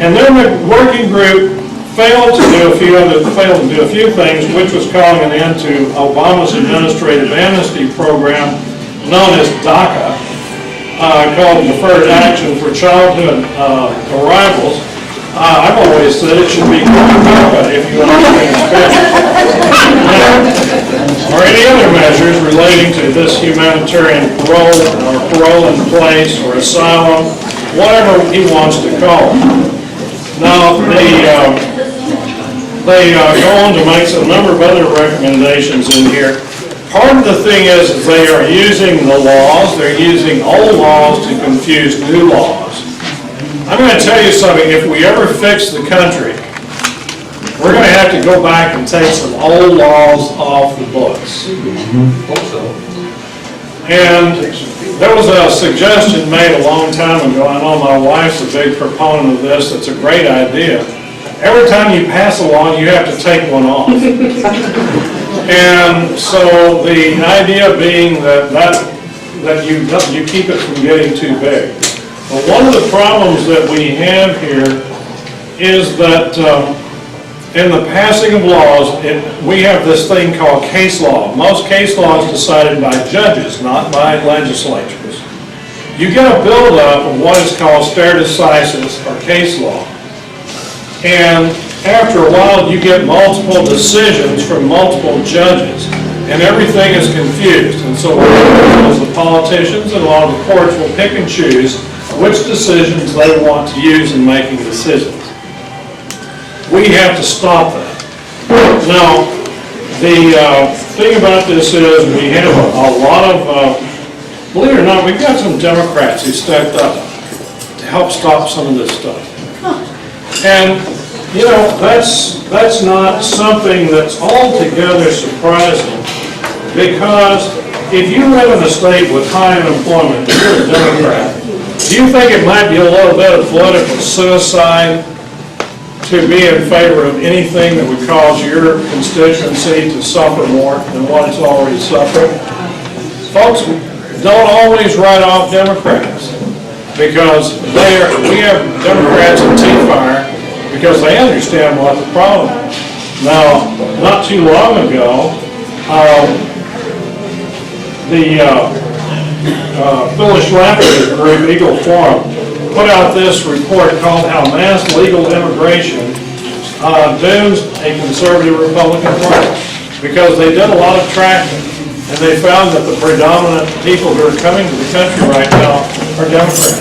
And then the working group failed to do a few things, which was calling an end to Obama's administrative amnesty program known as DACA, called Deferred Action for Childhood Arrivals. I've always said it should be called DACA if you understand Spanish. Or any other measures relating to this humanitarian parole or parole in place or asylum, whatever he wants to call it. Now, they go on to make a number of other recommendations in here. Part of the thing is they are using the laws, they're using old laws to confuse new laws. I'm going to tell you something, if we ever fix the country, we're going to have to go back and take some old laws off the books. And there was a suggestion made a long time ago, I know my wife's a big proponent of this, it's a great idea. Every time you pass a law, you have to take one off. And so the idea being that you keep it from getting too big. But one of the problems that we have here is that in the passing of laws, we have this thing called case law. Most case law is decided by judges, not by legislatures. You get a buildup of what is called stare decisis, or case law. And after a while, you get multiple decisions from multiple judges, and everything is confused. And so what happens is the politicians and a lot of the courts will pick and choose which decisions they want to use in making decisions. We have to stop that. Now, the thing about this is we have a lot of, believe it or not, we've got some Democrats who stepped up to help stop some of this stuff. And, you know, that's not something that's altogether surprising, because if you live in a state with high unemployment, if you're a Democrat, do you think it might be a little bit of political suicide to be in favor of anything that would cause your constituency to suffer more than what it's already suffering? Folks, don't always write off Democrats, because we have Democrats in TFIRE because they understand what the problem is. Now, not too long ago, Phyllis Schlaffer's group, Eagle Forum, put out this report called How Mass Legal Immigration dooms a conservative Republican party, because they did a lot of tracking, and they found that the predominant people who are coming to the country right now are Democrats,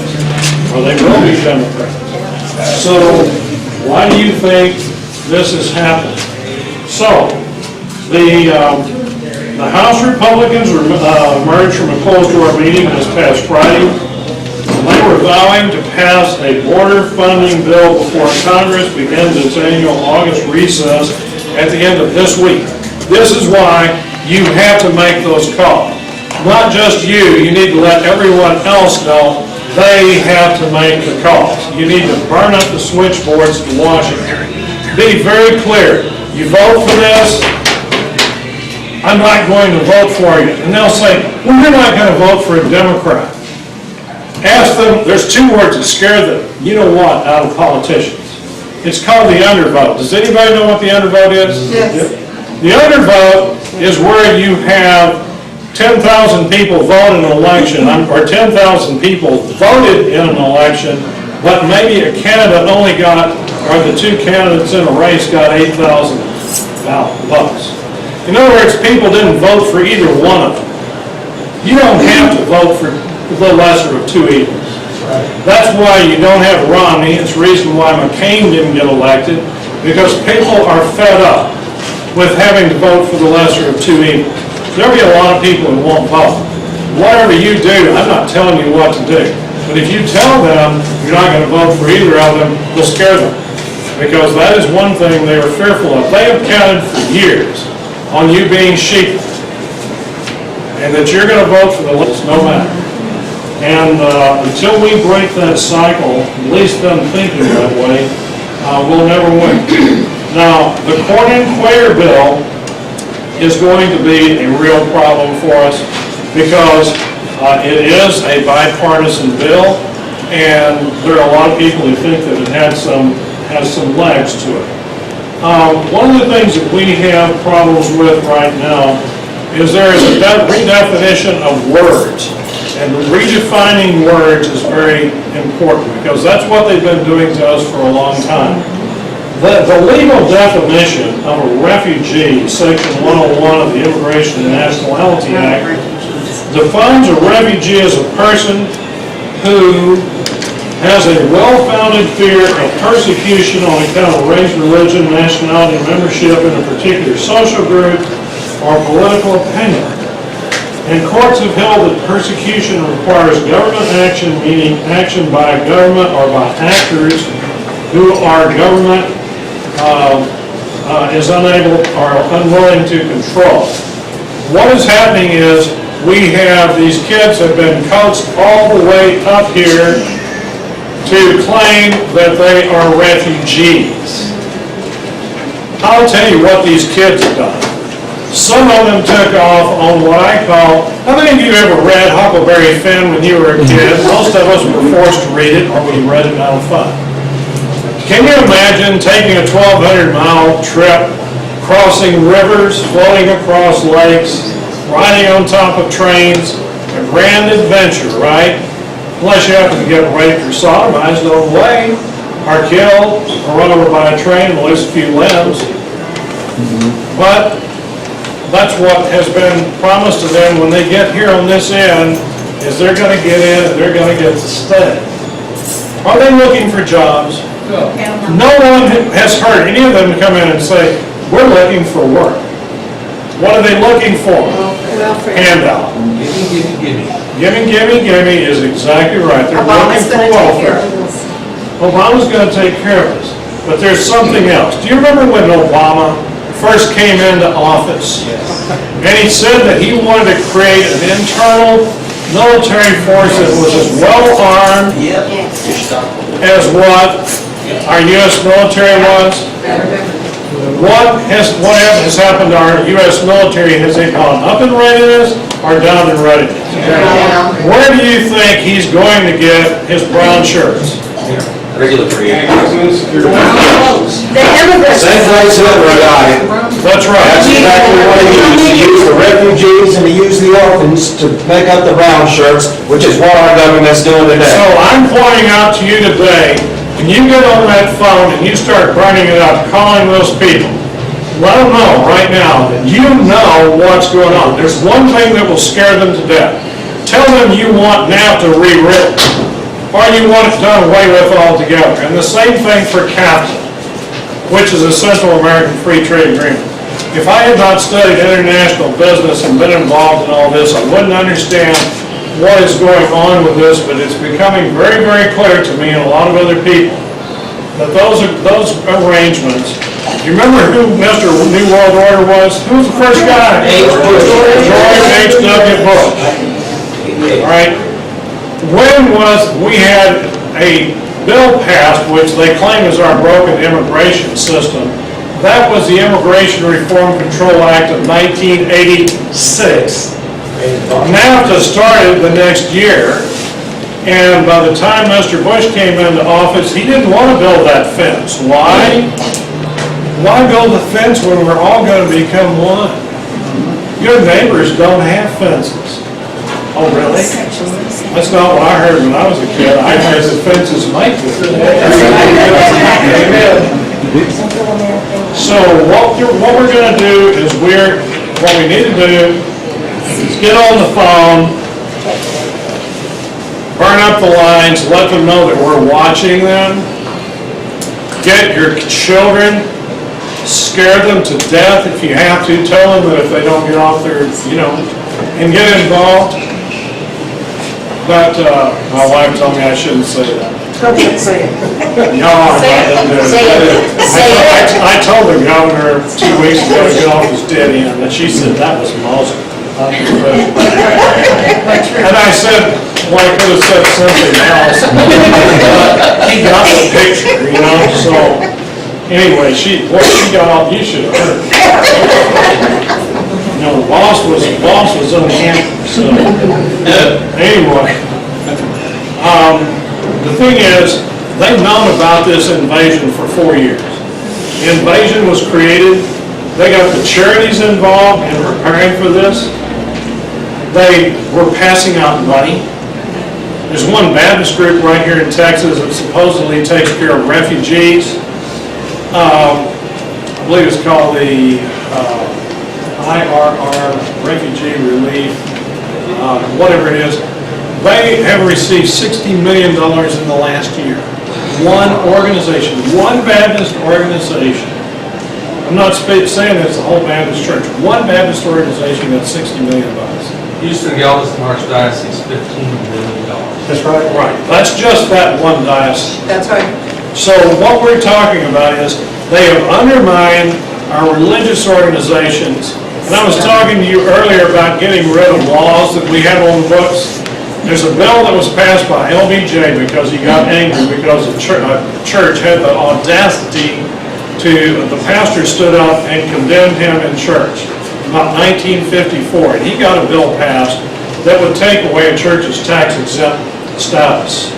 or they will be Democrats. So why do you think this is happening? So, the House Republicans emerged from a closed-door meeting this past Friday. They were vowing to pass a border funding bill before Congress begins its annual August recess at the end of this week. This is why you have to make those calls. Not just you, you need to let everyone else know they have to make the calls. You need to burn up the switchboards to Washington. Be very clear. You vote for this, I'm not going to vote for you. And they'll say, well, you're not going to vote for a Democrat. Ask them, there's two words that scare them, you know what, out of politicians. It's called the undervote. Does anybody know what the undervote is? Yes. The undervote is where you have 10,000 people vote in an election, or 10,000 people voted in an election, but maybe a candidate only got, or the two candidates in a race got 8,000 votes. In other words, people didn't vote for either one of them. You don't have to vote for the lesser of two evils. That's why you don't have Romney. It's the reason why McCain didn't get elected, because people are fed up with having to vote for the lesser of two evils. There'll be a lot of people who won't vote. Whatever you do, I'm not telling you what to do. But if you tell them you're not going to vote for either of them, you'll scare them. Because that is one thing they are fearful of. They have counted for years on you being sheep, and that you're going to vote for the list no matter. And until we break that cycle, at least them thinking that way, we'll never win. Now, the Cornyn-Quayer bill is going to be a real problem for us, because it is a bipartisan bill, and there are a lot of people who think that it has some legs to it. One of the things that we have problems with right now is there is a redefinition of words. And redefining words is very important, because that's what they've been doing to us for a long time. The legal definition of a refugee, Section 101 of the Immigration and Nationality Act, defines a refugee as a person who has a well-founded fear of persecution on account of race, religion, nationality, membership in a particular social group, or political opinion. And courts have held that persecution requires government action, meaning action by government or by actors who our government is unable or unwilling to control. What is happening is we have these kids have been coached all the way up here to claim that they are refugees. I'll tell you what these kids have done. Some of them took off on what I call, how many of you ever read Huckleberry Finn when you were a kid? Most of us were forced to read it, or we read it out of fun. Can you imagine taking a 1,200-mile trip, crossing rivers, floating across lakes, riding on top of trains, a grand adventure, right? Unless you happen to get raped or sodomized on the way, or killed, or run over by a train and lose a few limbs. But that's what has been promised to them when they get here on this end, is they're going to get in and they're going to get to stay. Are they looking for jobs? No one has heard any of them come in and say, we're looking for work. What are they looking for? Handout. Gimme is exactly right. They're looking for welfare. Obama's going to take care of us. But there's something else. Do you remember when Obama first came into office? And he said that he wanted to create an internal military force that was as well armed as what our U.S. military was. What has happened to our U.S. military? Has it gone up in readiness or down in readiness? Where do you think he's going to get his brown shirts? Regulatory. The immigrants. Same place Hitler got it. That's right. That's exactly what he used. He used the refugees and he used the orphans to make up the brown shirts, which is what our government's doing today. So I'm pointing out to you today When you get on that phone and you start burning it up, calling those people, let them know right now that you know what's going on. There's one thing that will scare them to death. Tell them you want NAFTA rewritten, or you want it done away with altogether. And the same thing for CAFTA, which is a Central American Free Trade Agreement. If I had not studied international business and been involved in all this, I wouldn't understand what is going on with this, but it's becoming very, very clear to me and a lot of other people that those arrangements. You remember who Mr. New World Order was? Who was the first guy? George H.W. Bush. All right. We had a bill passed, which they claim is our broken immigration system. That was the Immigration Reform Control Act of 1986. NAFTA started the next year, and by the time Mr. Bush came into office, he didn't want to build that fence. Why? Why build a fence when we're all going to become one? Your neighbors don't have fences. Oh, really? That's not what I heard when I was a kid. I heard that fences make it. So what we're going to do is what we need to do is get on the phone, burn up the lines, let them know that we're watching them, get your children, scare them to death if you have to, tell them that if they don't get off their, and get involved. But my wife told me I shouldn't say that. Say it. No, I didn't do it. I told the governor 2 weeks ago to get off his dead end, and she said that was Moses. And I said, well, I could have said something else. He got the picture, so anyway, what she got off, you should have heard. The boss was on campus, so anyway. The thing is, they've known about this invasion for 4 years. The invasion was created. They got the charities involved in preparing for this. They were passing out money. There's one Baptist group right here in Texas that supposedly takes care of refugees. I believe it's called the IRR, Refugee Relief, whatever it is. They have received $60 million in the last year. One organization, one Baptist organization. I'm not saying it's the whole Baptist church. One Baptist organization got $60 million. Houston Galveston Archdiocese, $15 million. That's right. Right. That's just that one diocese. That's right. So what we're talking about is they have undermined our religious organizations. And I was talking to you earlier about getting rid of laws that we have on the books. There's a bill that was passed by LBJ because he got angry because the church had the audacity the pastor stood up and condemned him in church about 1954. And he got a bill passed that would take away a church's tax-exempt status.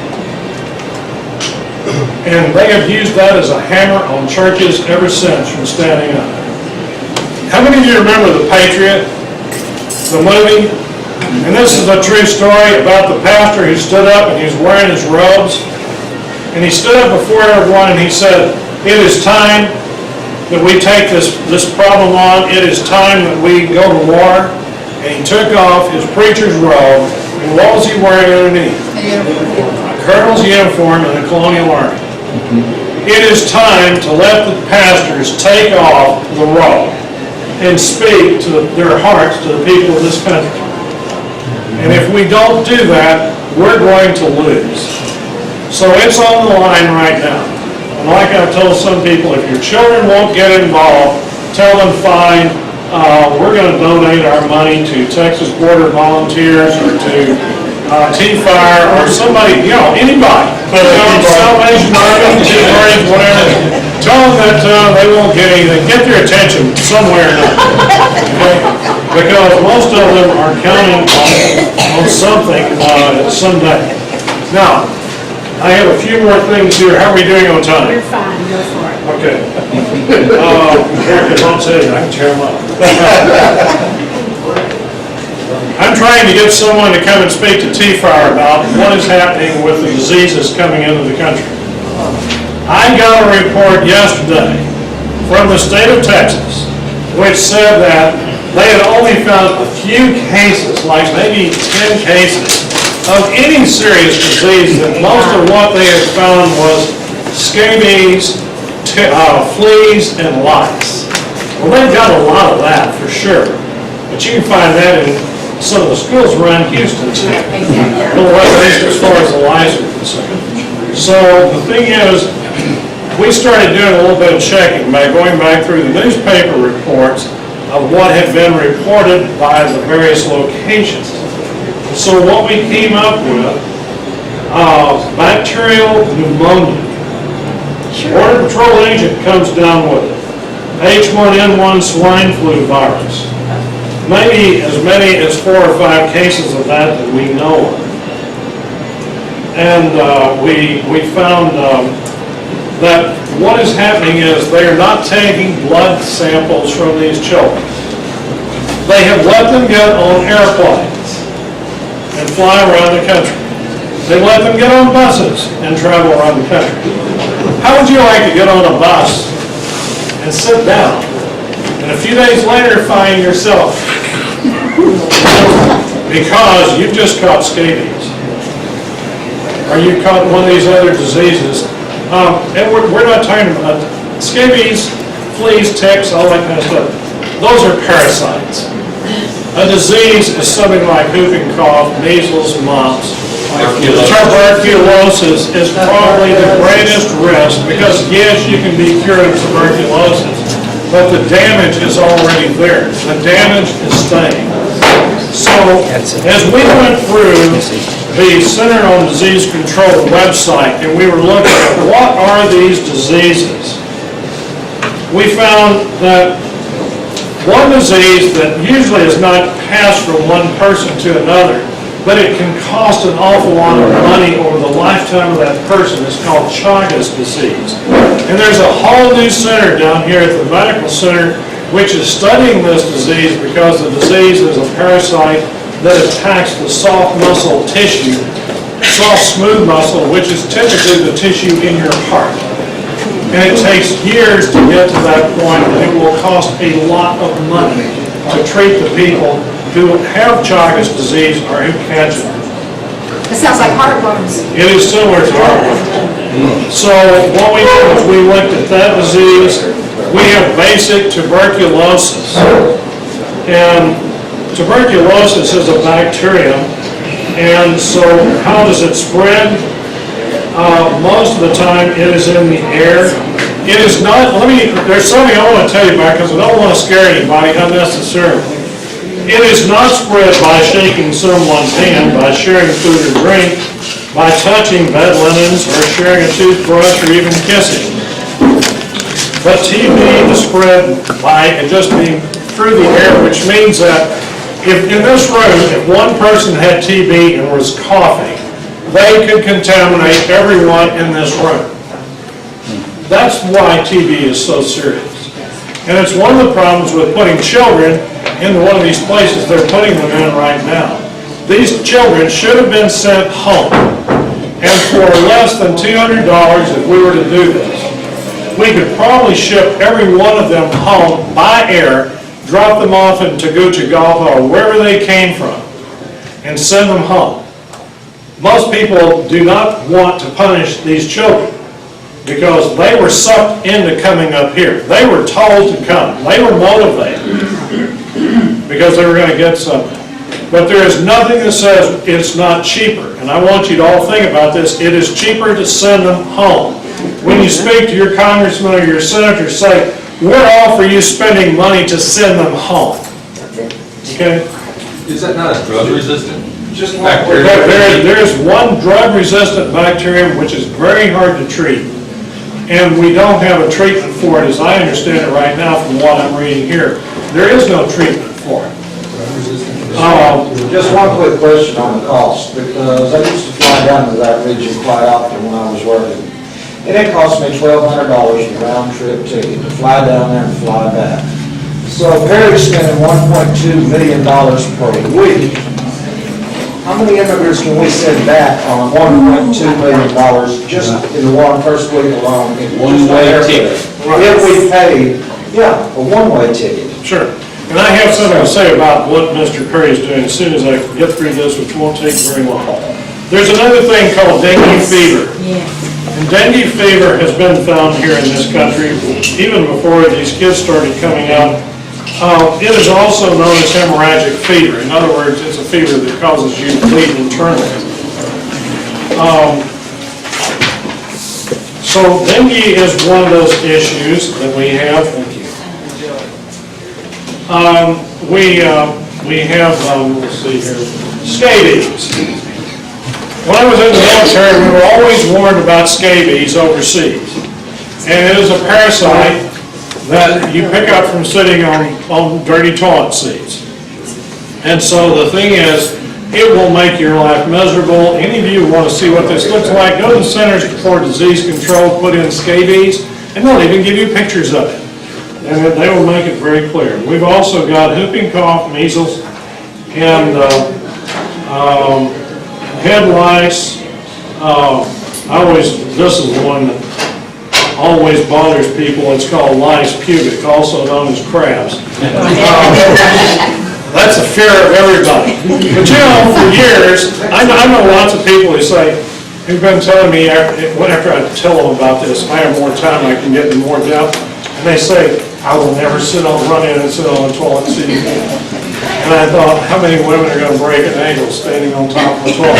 And they have used that as a hammer on churches ever since from standing up. How many of you remember The Patriot, the movie? And this is a true story about the pastor who stood up and he was wearing his robes. And he stood up before everyone and he said, "It is time that we take this problem on. It is time that we go to war." And he took off his preacher's robe. And what was he wearing underneath? A colonel's uniform in the colonial army. It is time to let the pastors take off the robe and speak to their hearts to the people of this country. And if we don't do that, we're going to lose. So it's on the line right now. And like I've told some people, if your children won't get involved, tell them fine, we're going to donate our money to Texas Border Volunteers or to TFIRE or somebody, anybody. Salvation Army, whatever. Tell them that they won't get anything. Get their attention somewhere or another. Okay? Because most of them are counting on something someday. Now, I have a few more things here. How are we doing on time? You're fine, go for it. Okay. Don't say that, I can tear them up. I'm trying to get someone to come and speak to TFIRE about what is happening with the diseases coming into the country. I got a report yesterday from the state of Texas, which said that they had only found a few cases, like maybe 10 cases, of any serious disease, that most of what they had found was scabies, fleas, and lice. Well, they've got a lot of that for sure, but you can find that in some of the schools around Houston too. At least as far as the lice are concerned. So the thing is, we started doing a little bit of checking by going back through the newspaper reports of what had been reported by the various locations. So what we came up with, bacterial pneumonia. Border Patrol agent comes down with it. H1N1 swine flu virus. Maybe as many as 4 or 5 cases of that we know of. And we found that what is happening is they are not taking blood samples from these children. They have let them get on airplanes and fly around the country. They let them get on buses and travel around the country. How would you like to get on a bus and sit down and a few days later find yourself because you've just caught scabies or you caught one of these other diseases? And we're not talking about scabies, fleas, ticks, all that kind of stuff. Those are parasites. A disease is something like whooping cough, measles, mumps. Tuberculosis is probably the greatest risk because yes, you can be cured of tuberculosis, but the damage is already there. The damage is staying. So as we went through the Center on Disease Control website and we were looking at what are these diseases, we found that one disease that usually is not passed from one person to another, but it can cost an awful lot of money over the lifetime of that person, is called Chagas disease. And there's a whole new center down here at the medical center which is studying this disease because the disease is a parasite that attacks the soft muscle tissue, soft smooth muscle, which is typically the tissue in your heart. And it takes years to get to that point, and it will cost a lot of money to treat the people who have Chagas disease or who catch it. It sounds like heartworms. It is similar to heartworm. So what we did was we looked at that disease. We have basic tuberculosis. And tuberculosis is a bacterium. And so how does it spread? Most of the time it is in the air. It is not, there's something I want to tell you about because I don't want to scare anybody unnecessarily. It is not spread by shaking someone's hand, by sharing food or drink, by touching bed linens or sharing a toothbrush or even kissing. But TB is spread by it just being through the air, which means that if in this room, if one person had TB and was coughing, they could contaminate everyone in this room. That's why TB is so serious. And it's one of the problems with putting children into one of these places they're putting them in right now. These children should have been sent home. And for less than $200, if we were to do this, we could probably ship every one of them home by air, drop them off in Tegucigalpa or wherever they came from, and send them home. Most people do not want to punish these children because they were sucked into coming up here. They were told to come. They were motivated because they were going to get something. But there is nothing that says it's not cheaper. And I want you to all think about this. It is cheaper to send them home. When you speak to your congressman or your senator, say, we're all for you spending money to send them home. Okay? Is that not a drug resistant? Just there's one drug-resistant bacterium which is very hard to treat, and we don't have a treatment for it, as I understand it right now from what I'm reading here. There is no treatment for it. Just one quick question on the cost, because I used to fly down to that region quite often when I was working. And it cost me $1,200 a round-trip ticket to fly down there and fly back. So Perry's spending $1.2 million per week. How many immigrants can we send back on $1.2 million just in the first week alone? One-way ticket. If we pay, yeah, a one-way ticket. Sure. And I have something to say about what Mr. Curry is doing as soon as I get through this, which won't take very long. There's another thing called dengue fever. And dengue fever has been found here in this country even before these kids started coming out. It is also known as hemorrhagic fever. In other words, it's a fever that causes you to bleed internally. So dengue is one of those issues that we have. Thank you. We have, let's see here, scabies. When I was in the military, we were always warned about scabies overseas. And it is a parasite that you pick up from sitting on dirty toilet seats. And so the thing is, it will make your life miserable. Any of you who want to see what this looks like, go to the Centers for Disease Control, put in scabies, and they'll even give you pictures of it. And they will make it very clear. We've also got whooping cough, measles, and head lice. This is the one that always bothers people. It's called lice pubic, also known as crabs. That's a fear of everybody. But you know, for years, I know lots of people who've been telling me after I tell them about this, I have more time, I can get in more depth, and they say, I will never run in and sit on a toilet seat again. And I thought, how many women are going to break an ankle standing on top of a toilet?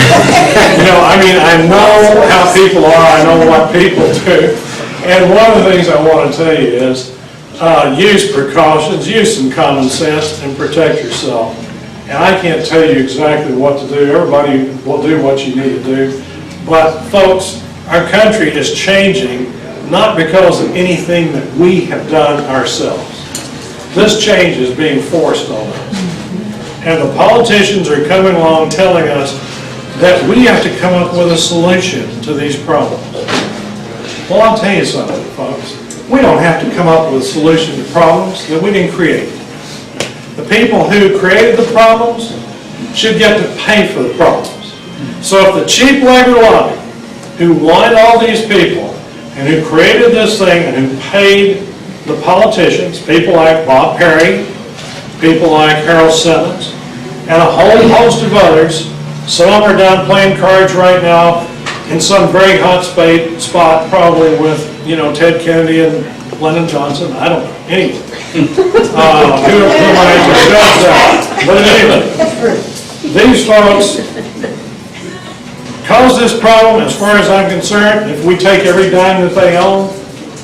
You know, I mean, I know how people are, I know what people do. And one of the things I want to tell you is, use precautions, use some common sense, and protect yourself. And I can't tell you exactly what to do. Everybody will do what you need to do. But folks, our country is changing, not because of anything that we have done ourselves. This change is being forced on us. And the politicians are coming along telling us that we have to come up with a solution to these problems. Well, I'll tell you something, folks. We don't have to come up with a solution to problems that we didn't create. The people who created the problems should get to pay for the problems. So if the cheap labor lobby who wanted all these people and who created this thing and who paid the politicians, people like Bob Perry, people like Harold Simmons, and a whole host of others, some are down playing cards right now in some very hot spot, probably with, Ted Kennedy and Lyndon Johnson, I don't know, anyway. Who am I to judge that? But anyway, these folks cause this problem. As far as I'm concerned, if we take every dime that they own,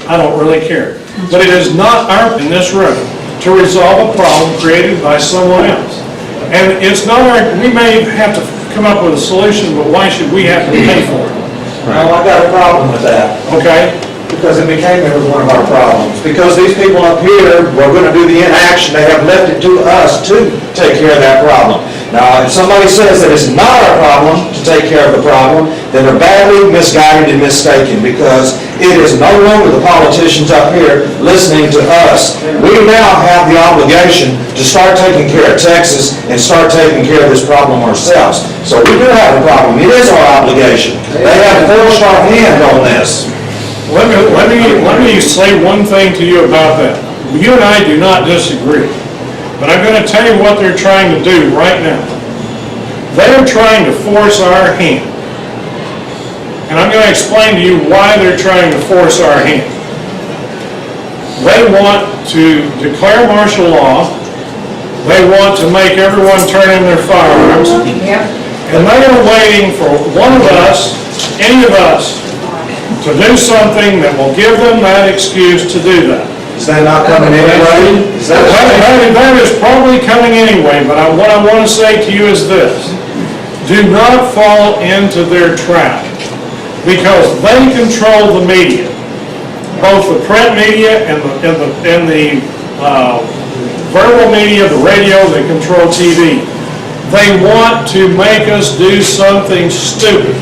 I don't really care. But it is not in this room to resolve a problem created by someone else. And it's not we may have to come up with a solution, but why should we have to pay for it? Well, I got a problem with that. Okay? Because it became one of our problems. Because these people up here were going to do the inaction, they have left it to us to take care of that problem. Now, if somebody says that it's not our problem to take care of the problem, then they're badly misguided and mistaken, because it is no longer the politicians up here listening to us. We now have the obligation to start taking care of Texas and start taking care of this problem ourselves. So we do have a problem. It is our obligation. They have forced our hand on this. Let me say one thing to you about that. You and I do not disagree, but I'm going to tell you what they're trying to do right now. They're trying to force our hand. And I'm going to explain to you why they're trying to force our hand. They want to declare martial law. They want to make everyone turn in their firearms. And they are waiting for one of us, any of us, to do something that will give them that excuse to do that. Is that not coming anyway? That is probably coming anyway, but what I want to say to you is this. Do not fall into their trap, because they control the media, both the print media and the verbal media, the radio. They control TV. They want to make us do something stupid.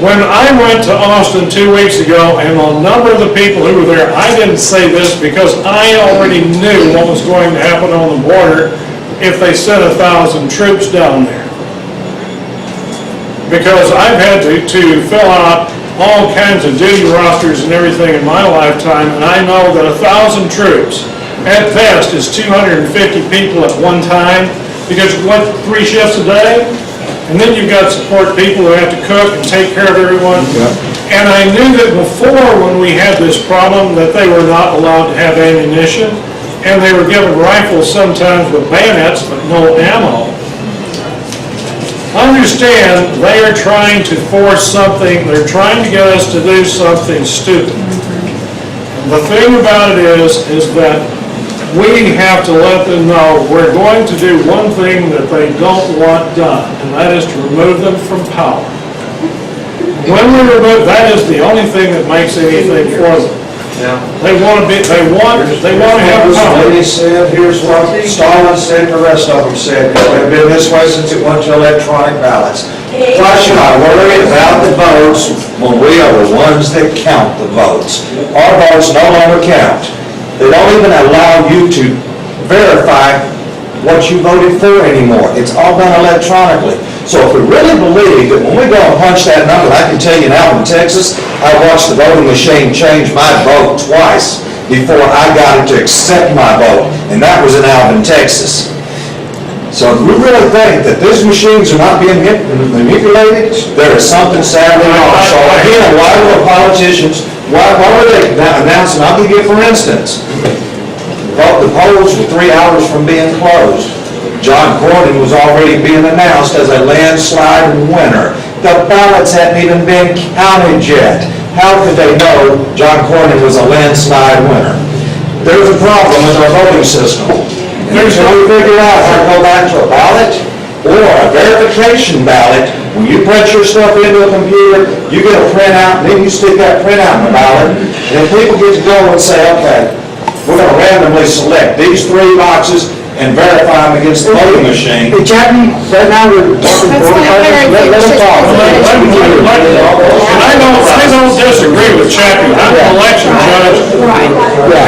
When I went to Austin 2 weeks ago, and a number of the people who were there, I didn't say this because I already knew what was going to happen on the border if they sent 1,000 troops down there. because I've had to fill out all kinds of duty rosters and everything in my lifetime, and I know that 1,000 troops, at best, is 250 people at one time, because you want 3 shifts a day, and then you've got support people who have to cook and take care of everyone. And I knew that before, when we had this problem, that they were not allowed to have ammunition, and they were given rifles sometimes with bayonets, but no ammo. Understand, they are trying to force something, they're trying to get us to do something stupid. The thing about it is that we have to let them know we're going to do one thing that they don't want done, and that is to remove them from power. When we remove, that is the only thing that makes anything for them. They want to have power. He said, here's what Stalin said, the rest of them said, it's been this way since it went to electronic ballots. Why should I worry about the votes when we are the ones that count the votes? Our votes no longer count. They don't even allow you to verify what you voted for anymore. It's all done electronically. So if we really believe that when we go and punch that number, I can tell you now in Texas, I watched the voting machine change my vote twice before I got it to accept my vote, and that was in Alvin, Texas. So if we really think that these machines are not being manipulated, there is something sadly wrong. So again, why were the politicians, why were they announcing, I'll give you for instance, the polls were 3 hours from being closed. John Cornyn was already being announced as a landslide winner. The ballots hadn't even been counted yet. How could they know John Cornyn was a landslide winner? There's a problem with our voting system. Until we figure out how to go back to a ballot or a verification ballot, when you print your stuff into a computer, you get a printout, and then you stick that printout in the ballot, and then people get to go and say, okay, we're going to randomly select these 3 boxes and verify them against the voting machine. Hey, Chapman, right now we're talking let them talk. And I don't disagree with Chappie. I'm an election judge.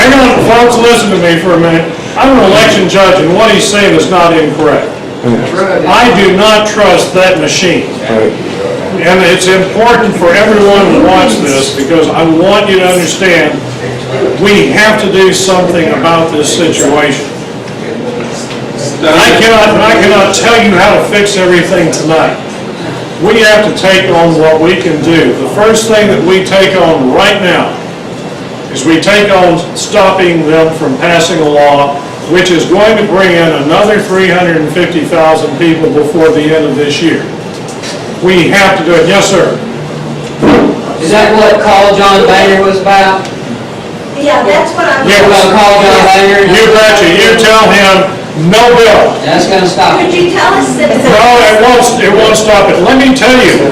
Hang on, folks, listen to me for a minute. I'm an election judge, and what he's saying is not incorrect. I do not trust that machine. And it's important for everyone to watch this, because I want you to understand we have to do something about this situation. I cannot tell you how to fix everything tonight. We have to take on what we can do. The first thing that we take on right now is we take on stopping them from passing a law which is going to bring in another 350,000 people before the end of this year. We have to do it. Yes, sir. Is that what Call John Boehner was about? Yeah, that's what I'm... Yeah, We're gonna call John Boehner? You betcha. You tell him, no bill. That's gonna stop Could it. you tell us that... No, it won't stop it. Let me tell you.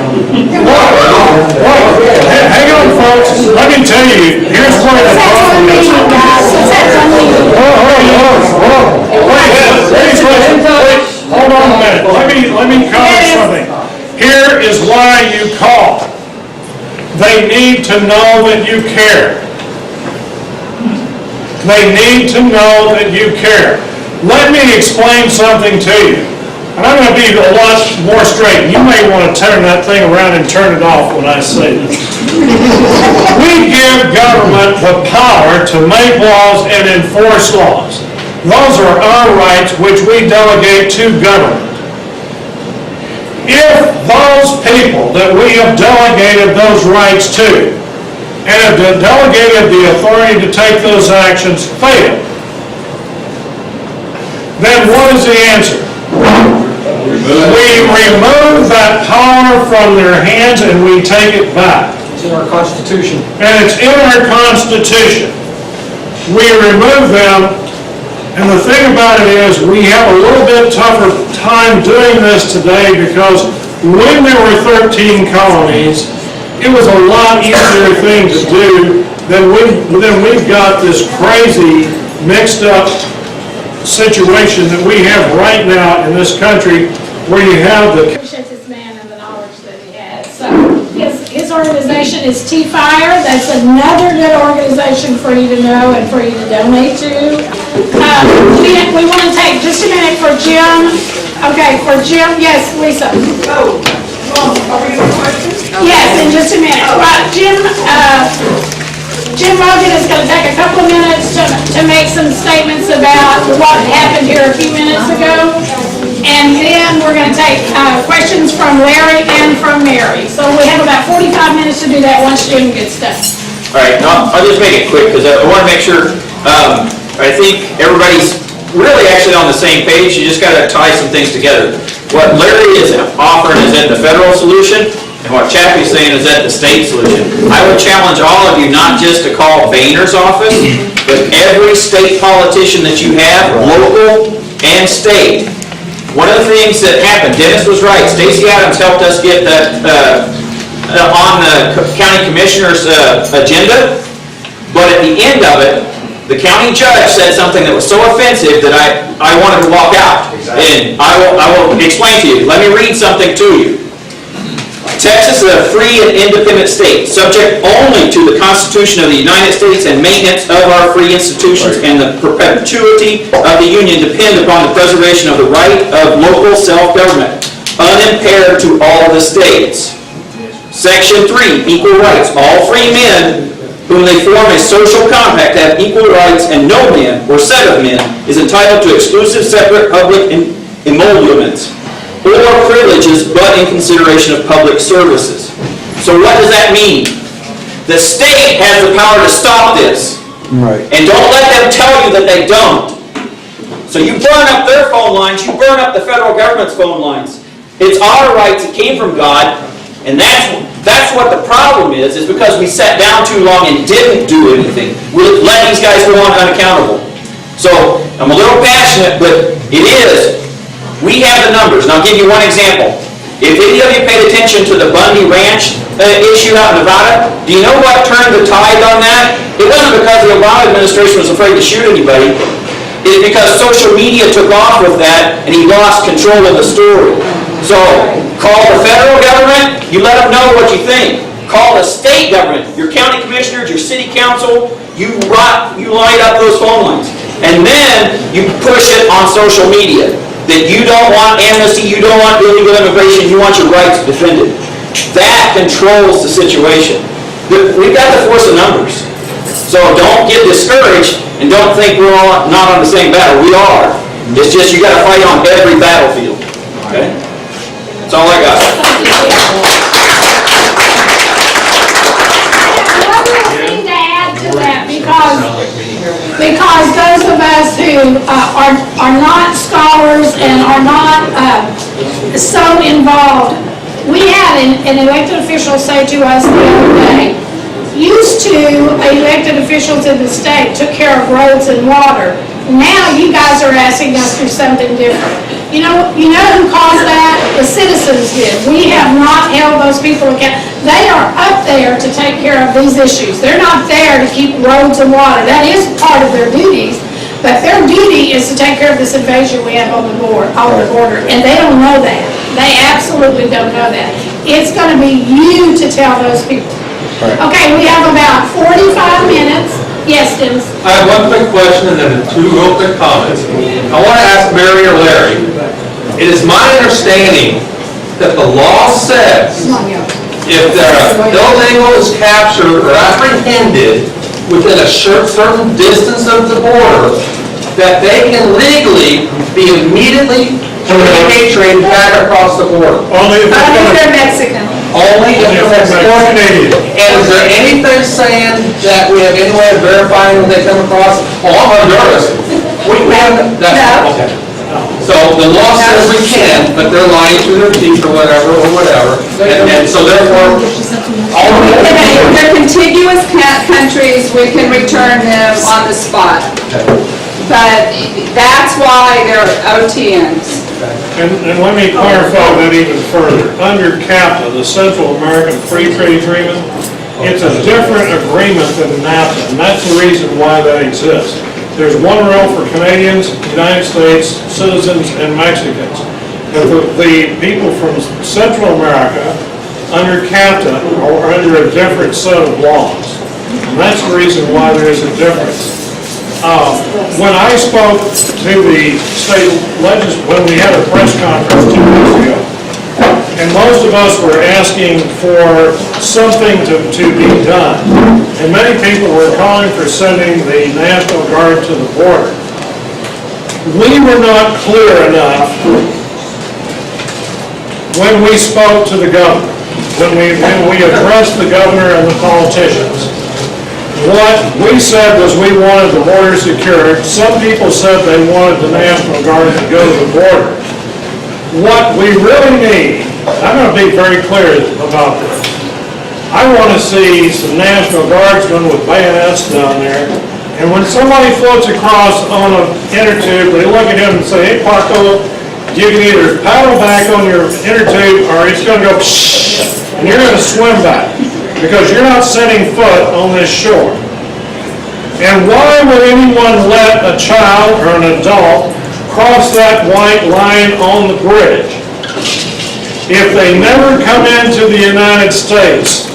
Hang on, folks. Let me tell you, here's where the problem is. Hold on a minute. Let me cover something. Here is why you call. They need to know that you care. They need to know that you care. Let me explain something to you. And I'm going to be a lot more straight. You may want to turn that thing around and turn it off when I say this. We give government the power to make laws and enforce laws. Those are our rights which we delegate to government. If those people that we have delegated those rights to and have delegated the authority to take those actions fail, then what is the answer? We remove that power from their hands and we take it back. It's in our Constitution. And it's in our Constitution. We remove them, and the thing about it is we have a little bit tougher time doing this today because when there were 13 colonies, it was a lot easier thing to do than we've got this crazy mixed up situation that we have right now in this country where you have the... Appreciate this man and the knowledge that he has. So his organization is TFIRE. That's another good organization for you to know and for you to donate to. We want to take just a minute for Jim. Okay, for Jim. Yes, Lisa. Oh, Are we going to question? Yes, in just a minute. Right, Jim Logan is going to take a couple of minutes to make some statements about what happened here a few minutes ago. And then we're going to take questions from Larry and from Mary. So we have about 45 minutes to do that once Jim gets done. All right, now, I'll just make it quick, because I want to make sure, I think everybody's really actually on the same page. You just got to tie some things together. What Larry is offering is at the federal solution, and what Chappie's saying is at the state solution. I would challenge all of you not just to call Boehner's office, but every state politician that you have, local and state. One of the things that happened, Dennis was right, Stacey Adams helped us get that on the county commissioner's agenda, but at the end of it, the county judge said something that was so offensive that I wanted to walk out. And I will explain to you. Let me read something to you. Texas is a free and independent state, subject only to the Constitution of the United States, and maintenance of our free institutions and the perpetuity of the Union depend upon the preservation of the right of local self-government, unimpaired to all the states. Section 3, equal rights. All free men whom they form a social compact have equal rights, and no man or set of men is entitled to exclusive, separate, public emoluments or privileges but in consideration of public services. So what does that mean? The state has the power to stop this. Right. And don't let them tell you that they don't. So you burn up their phone lines, you burn up the federal government's phone lines. It's our rights that came from God, and that's what the problem is because we sat down too long and didn't do anything. We let these guys go on unaccountable. So I'm a little passionate, but it is. We have the numbers, and I'll give you one example. If any of you paid attention to the Bundy Ranch issue out in Nevada, do you know what turned the tide on that? It wasn't because the Obama administration was afraid to shoot anybody. It's because social media took off with that, and he lost control of the story. So, call the federal government, you let them know what you think. Call the state government, your county commissioners, your city council, you light up those phone lines. And then you push it on social media. That you don't want amnesty, you don't want illegal immigration, you want your rights defended. That controls the situation. We've got the force of numbers. So don't get discouraged and don't think we're all not on the same battle. We are. It's just you got to fight on every battlefield. Okay? That's all I got. One more thing to add to that, because those of us who are not scholars and are not so involved, we had an elected official say to us the other day, used to elected officials in the state took care of roads and water. Now you guys are asking us to do something different. You know who caused that? The citizens did. We have not held those people accountable. They are up there to take care of these issues. They're not there to keep roads and water. That is part of their duties, but their duty is to take care of this invasion we have on the border, and they don't know that. They absolutely don't know that. It's going to be you to tell those people. Okay, we have about 45 minutes. Yes, Dennis? I have one quick question and then two real quick comments. I want to ask Mary or Larry, it is my understanding that the law says if their illegal is captured or apprehended within a certain distance of the border, that they can legally be immediately repatriated back across the border. Only if they're Mexican. Only if they're Mexican. Canadian. And is there anything saying that we have any way of verifying when they come across? Oh, I'm Honduras. We haven't. No. Okay. So the law says we can, but they're lying through their teeth or whatever. And so therefore, all of If they're contiguous countries, we can return them on the spot. But that's why they're OTNs. And let me clarify that even further. Under CAFTA, the Central American Free Trade Agreement, it's a different agreement than NAFTA, and that's the reason why that exists. There's one rail for Canadians, United States citizens, and Mexicans. And the people from Central America, under CAFTA, are under a different set of laws. And that's the reason why there is a difference. When I spoke to the state legislature, when we had a press conference 2 weeks ago, and most of us were asking for something to be done. And many people were calling for sending the National Guard to the border. We were not clear enough when we spoke to the governor, when we addressed the governor and the politicians. What we said was we wanted the border secured. Some people said they wanted the National Guard to go to the border. What we really need, I'm going to be very clear about this. I want to see some National Guardsmen with bayonets down there, and when somebody floats across on an inner tube, they look at him and say, hey, Paco, you can either paddle back on your inner tube or it's going to go psh, and you're going to swim back, because you're not setting foot on this shore. And why would anyone let a child or an adult cross that white line on the bridge? If they never come into the United States,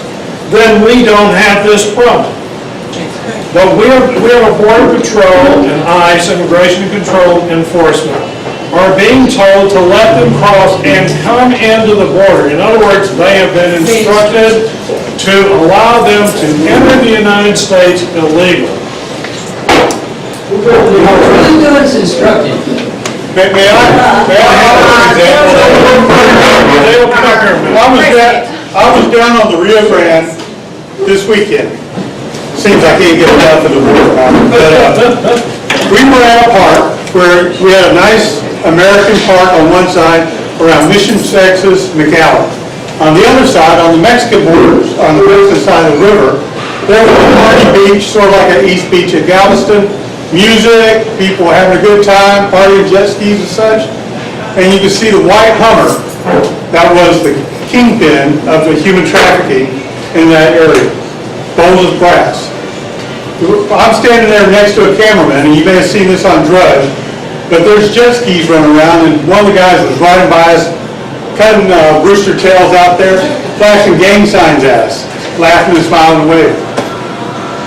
then we don't have this problem. But we have a Border Patrol and ICE, Immigration and Control Enforcement, are being told to let them cross and come into the border. In other words, they have been instructed to allow them to enter the United States illegally. Who's doing this instructing? May I have an example? Dale, come up here a minute. I was down on the Rio Grande this weekend. Seems I can't get enough of the water. But we were at a park where we had a nice American park on one side around Mission, Texas, McAllen. On the other side, on the Mexican border, on the Mexican side of the river, there was a party beach, sort of like an East Beach at Galveston. Music, people having a good time, partying jet skis and such. And you can see the white Hummer that was the kingpin of the human trafficking in that area. Bold as brass. I'm standing there next to a cameraman, and you may have seen this on Drudge, but there's jet skis running around, and one of the guys was riding by us, cutting rooster tails out there, flashing gang signs at us, laughing and smiling and waving.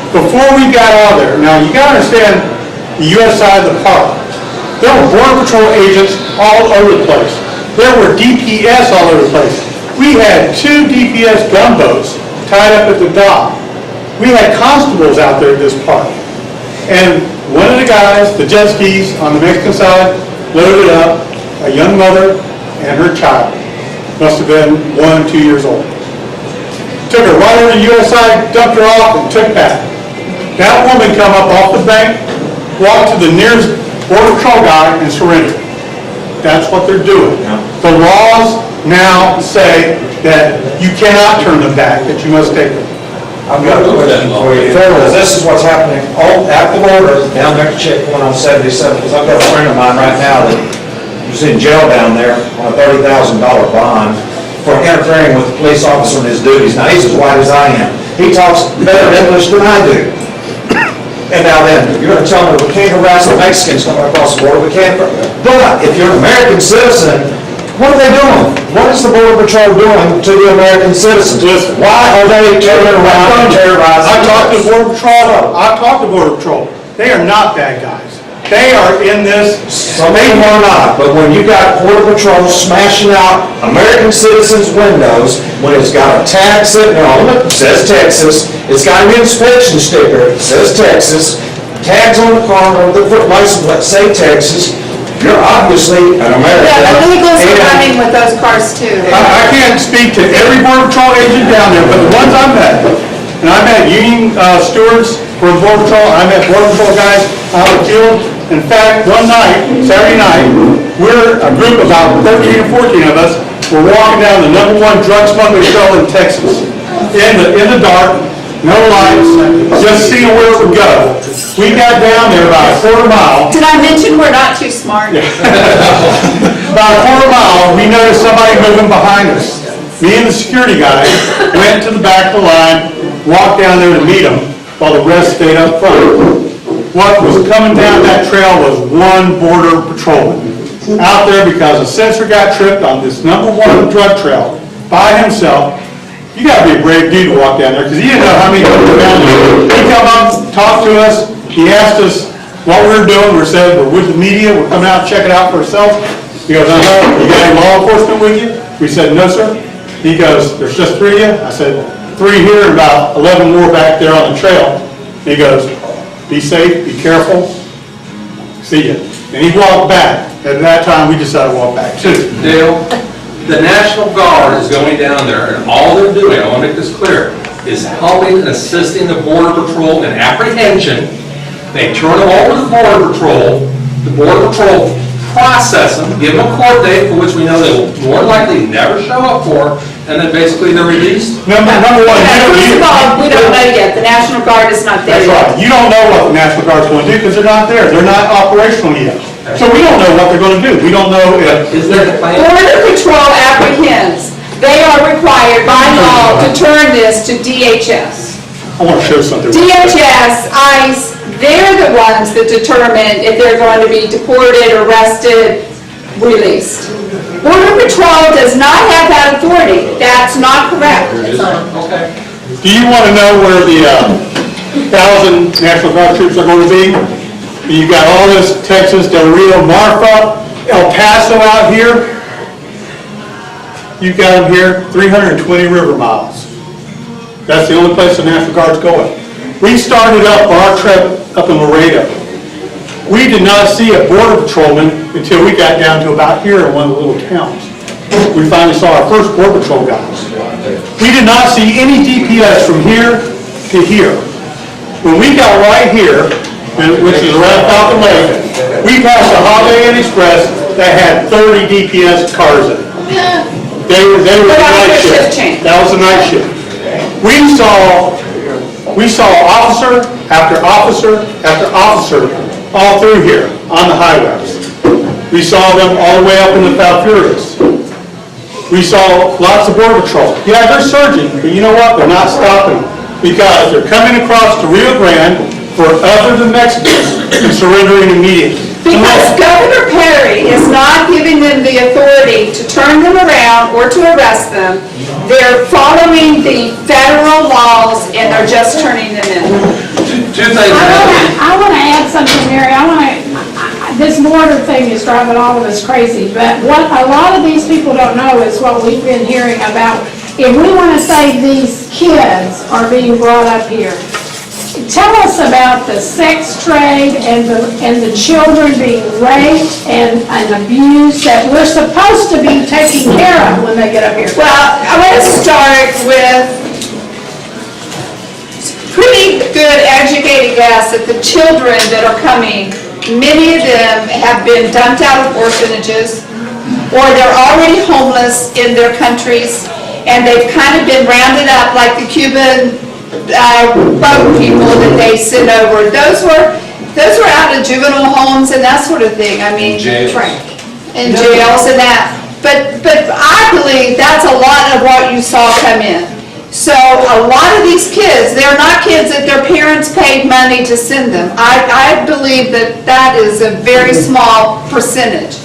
Before we got out of there, now you gotta understand the U.S. side of the park, there were Border Patrol agents all over the place. There were DPS all over the place. We had 2 DPS gunboats tied up at the dock. We had constables out there at this park. And one of the guys, the jet skis on the Mexican side, loaded up a young mother and her child. Must have been 1, 2 years old. Took her right over to the U.S. side, dumped her off, and took back. That woman come up off the bank, walked to the nearest Border Patrol guy, and surrendered. That's what they're doing. The laws now say that you cannot turn them back, that you must take them. I've got a question for you. This is what's happening at the border, down there at checkpoint on 77, because I've got a friend of mine right now that was in jail down there on a $30,000 bond for interfering with the police officer in his duties. Now, he's as white as I am. He talks better English than I do. And now then, you're going to tell me we can't harass the Mexicans coming across the border, we can't. But if you're an American citizen, what are they doing? What is the Border Patrol doing to the American citizens? Listen, why are they turning around and terrorizing? I talked to Border Patrol. I talked to Border Patrol. They are not bad guys. They are in this. Some of them are not, but when you got Border Patrol smashing out American citizens' windows, when it's got a tag sitting on it that says Texas, it's got an inspection sticker that says Texas, tags on the car with the license plate say Texas, you're obviously an American. Yeah, illegals are running with those cars too. I can't speak to every Border Patrol agent down there, but the ones I've met, and I've had union stewards for the Border Patrol, I've met Border Patrol guys out in the field. In fact, one night, Saturday night, we're a group of about 13 or 14 of us, we're walking down the #1 drug smuggling trail in Texas. In the dark, no lights, just seeing where it would go. We got down there about a quarter mile. Did I mention we're not too smart? About a quarter mile, we noticed somebody moving behind us. Me and the security guy went to the back of the line, walked down there to meet them, while the rest stayed up front. What was coming down that trail was one Border Patrolman out there because a sensor got tripped on this #1 drug trail by himself. You gotta be a brave dude to walk down there because he didn't know how many people were down there. He come up, talked to us, he asked us what we were doing. We said we're with the media, we're coming out and check it out for ourselves. He goes, you got any law enforcement with you? We said, no, sir. He goes, there's just 3 of you? I said, 3 here and about 11 more back there on the trail. He goes, be safe, be careful, see ya. And he walked back. At that time, we decided to walk back too. Dale, the National Guard is going down there, and all they're doing, I want to make this clear, is helping and assisting the Border Patrol in apprehension. They turn them over to the Border Patrol process them, give them a court date for which we know they will more likely never show up for, and then basically they're released. Number one, First of all, we don't know yet, the National Guard is not there that's yet. right. You don't know what the National Guard's going to do because they're not there. They're not operational yet. So we don't know what they're going to do. We don't know if... Is there a plan? Border Patrol apprehends. They are required by law to turn this to DHS. I want to show something. DHS, ICE, they're the ones that determine if they're going to be deported, arrested, released. Border Patrol does not have that authority. That's not correct. Okay. Do you want to know where the 1,000 National Guard troops are going to be? You've got all this Texas, Del Rio, Marfa, El Paso out here. You've got them here, 320 river miles. That's the only place the National Guard's going. We started up our trip up in Laredo. We did not see a border patrolman until we got down to about here in one of the little towns. We finally saw our first border patrol guys. We did not see any DPS from here to here. When we got right here, which is around Falcon Lake, we passed a Holiday Inn Express that had 30 DPS cars in it. They were the night shift. That was the night shift. We saw officer after officer after officer all through here on the highways. We saw them all the way up in the TFIRE. We saw lots of border patrol. Yeah, they're surging, but you know what? They're not stopping because they're coming across the Rio Grande for other than Mexicans and surrendering immediately. Because Governor Perry is not giving them the authority to turn them around or to arrest them. They're following the federal laws and they're just turning them in. Two things. I want to add something, Mary. This border thing is driving all of us crazy, but what a lot of these people don't know is what we've been hearing about. If we want to say these kids are being brought up here, tell us about the sex trade and the children being raped and abused that we're supposed to be taking care of when they get up here. Well, I want to start with pretty good educated guess that the children that are coming, many of them have been dumped out of orphanages or they're already homeless in their countries and they've kind of been rounded up like the Cuban boat people that they sent over. Those were out of juvenile homes and that sort of thing. I mean, in jails and that. But I believe that's a lot of what you saw come in. So a lot of these kids, they're not kids that their parents paid money to send them. I believe that is a very small percentage.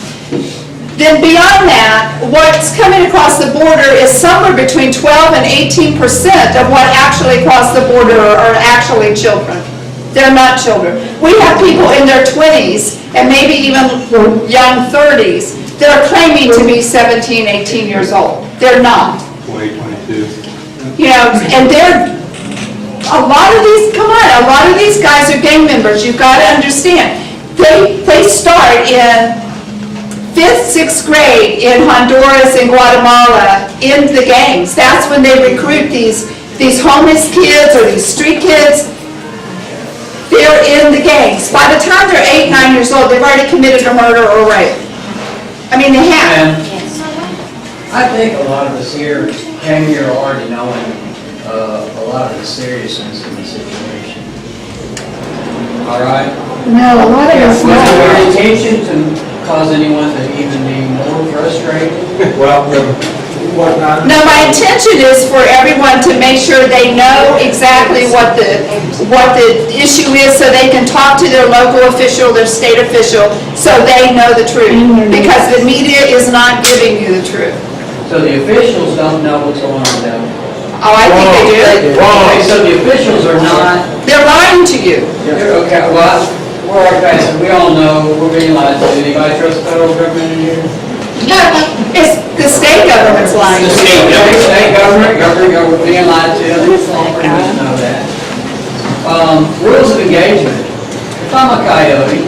Then beyond that, what's coming across the border is somewhere between 12 and 18% of what actually cross the border are actually children. They're not children. We have people in their 20s and maybe even young 30s that are claiming to be 17, 18 years old. They're not. 20, 22. You know, and a lot of these guys are gang members. You've got to understand. They start in 5th, 6th grade in Honduras and Guatemala in the gangs. That's when they recruit these homeless kids or these street kids. They're in the gangs. By the time they're 8, 9 years old, they've already committed a murder or rape. I mean, they have. I think a lot of us here came here already knowing a lot of the seriousness of the situation. All right? No, a lot of us Was it know. your intention to cause anyone to even be more frustrated? Well, No, my intention is for everyone to make sure they know exactly what the issue is so they can talk to their local official, their state official, so they know the truth. Because the media is not giving you the truth. So the officials don't know what's going on down there? Oh, I think they do. Okay, so the officials are not... They're lying to you. Okay, well, we're okay, so we all know we're being lied to. Anybody trust the federal government in here? It's the state government's lying. State government being lied to, they pretty much know that. Rules of engagement. If I'm a coyote,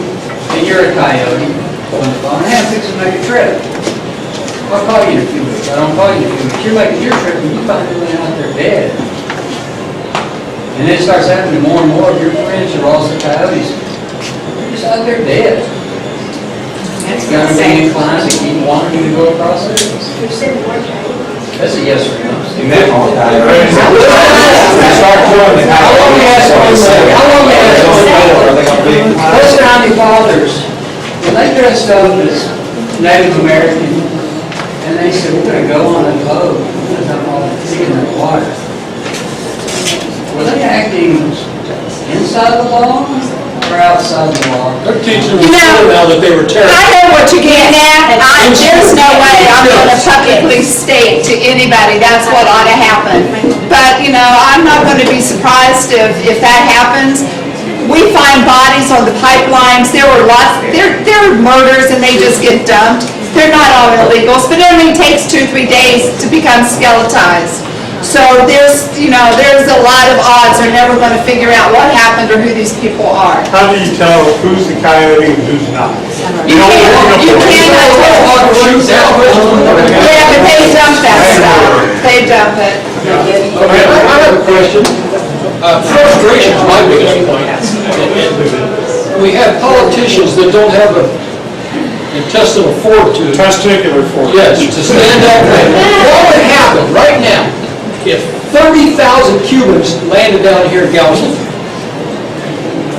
and you're a coyote, on the phone, hey, I'm fixing to make a trip. I'll call you in a few weeks, I don't call you in a few weeks, you're making your trip, and you find your man out there dead. And then it starts happening more and more of your friends are also coyotes. They're just out there dead. It's gonna be inclined to keep wanting you to go across it. That's a yes or no. Those founding fathers, when they dressed up as Native American, and they said, we're gonna go on a boat, we're gonna have all the sea in the water. Were they acting inside the law or outside the law? Their teacher was told now that they were terrorists. I know what you're getting at. There's no way I'm going to publicly state to anybody that's what ought to happen. But, you know, I'm not going to be surprised if that happens. We find bodies on the pipelines. There were lots, there are murders and they just get dumped. They're not all illegals, but it only takes 2-3 days to become skeletized. So there's a lot of odds they're never going to figure out what happened or who these people are. How do you tell who's the coyote and who's not? You can't. Yeah, but they dump that stuff. They dump it. I have a question. Frustration is my biggest point. We have politicians that don't have a intestinal fortitude. Testicular fortitude. Yes, to stand up. What would happen right now if 30,000 Cubans landed down here in Galveston?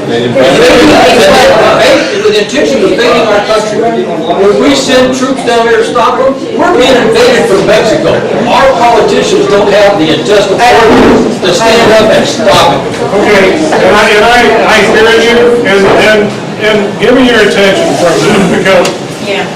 With the intention of invading our country, would we send troops down here to stop them? We're being invaded from Mexico. Our politicians don't have the intestinal fortitude to stand up and stop it. Okay, and I hear you, and give me your attention for a minute, because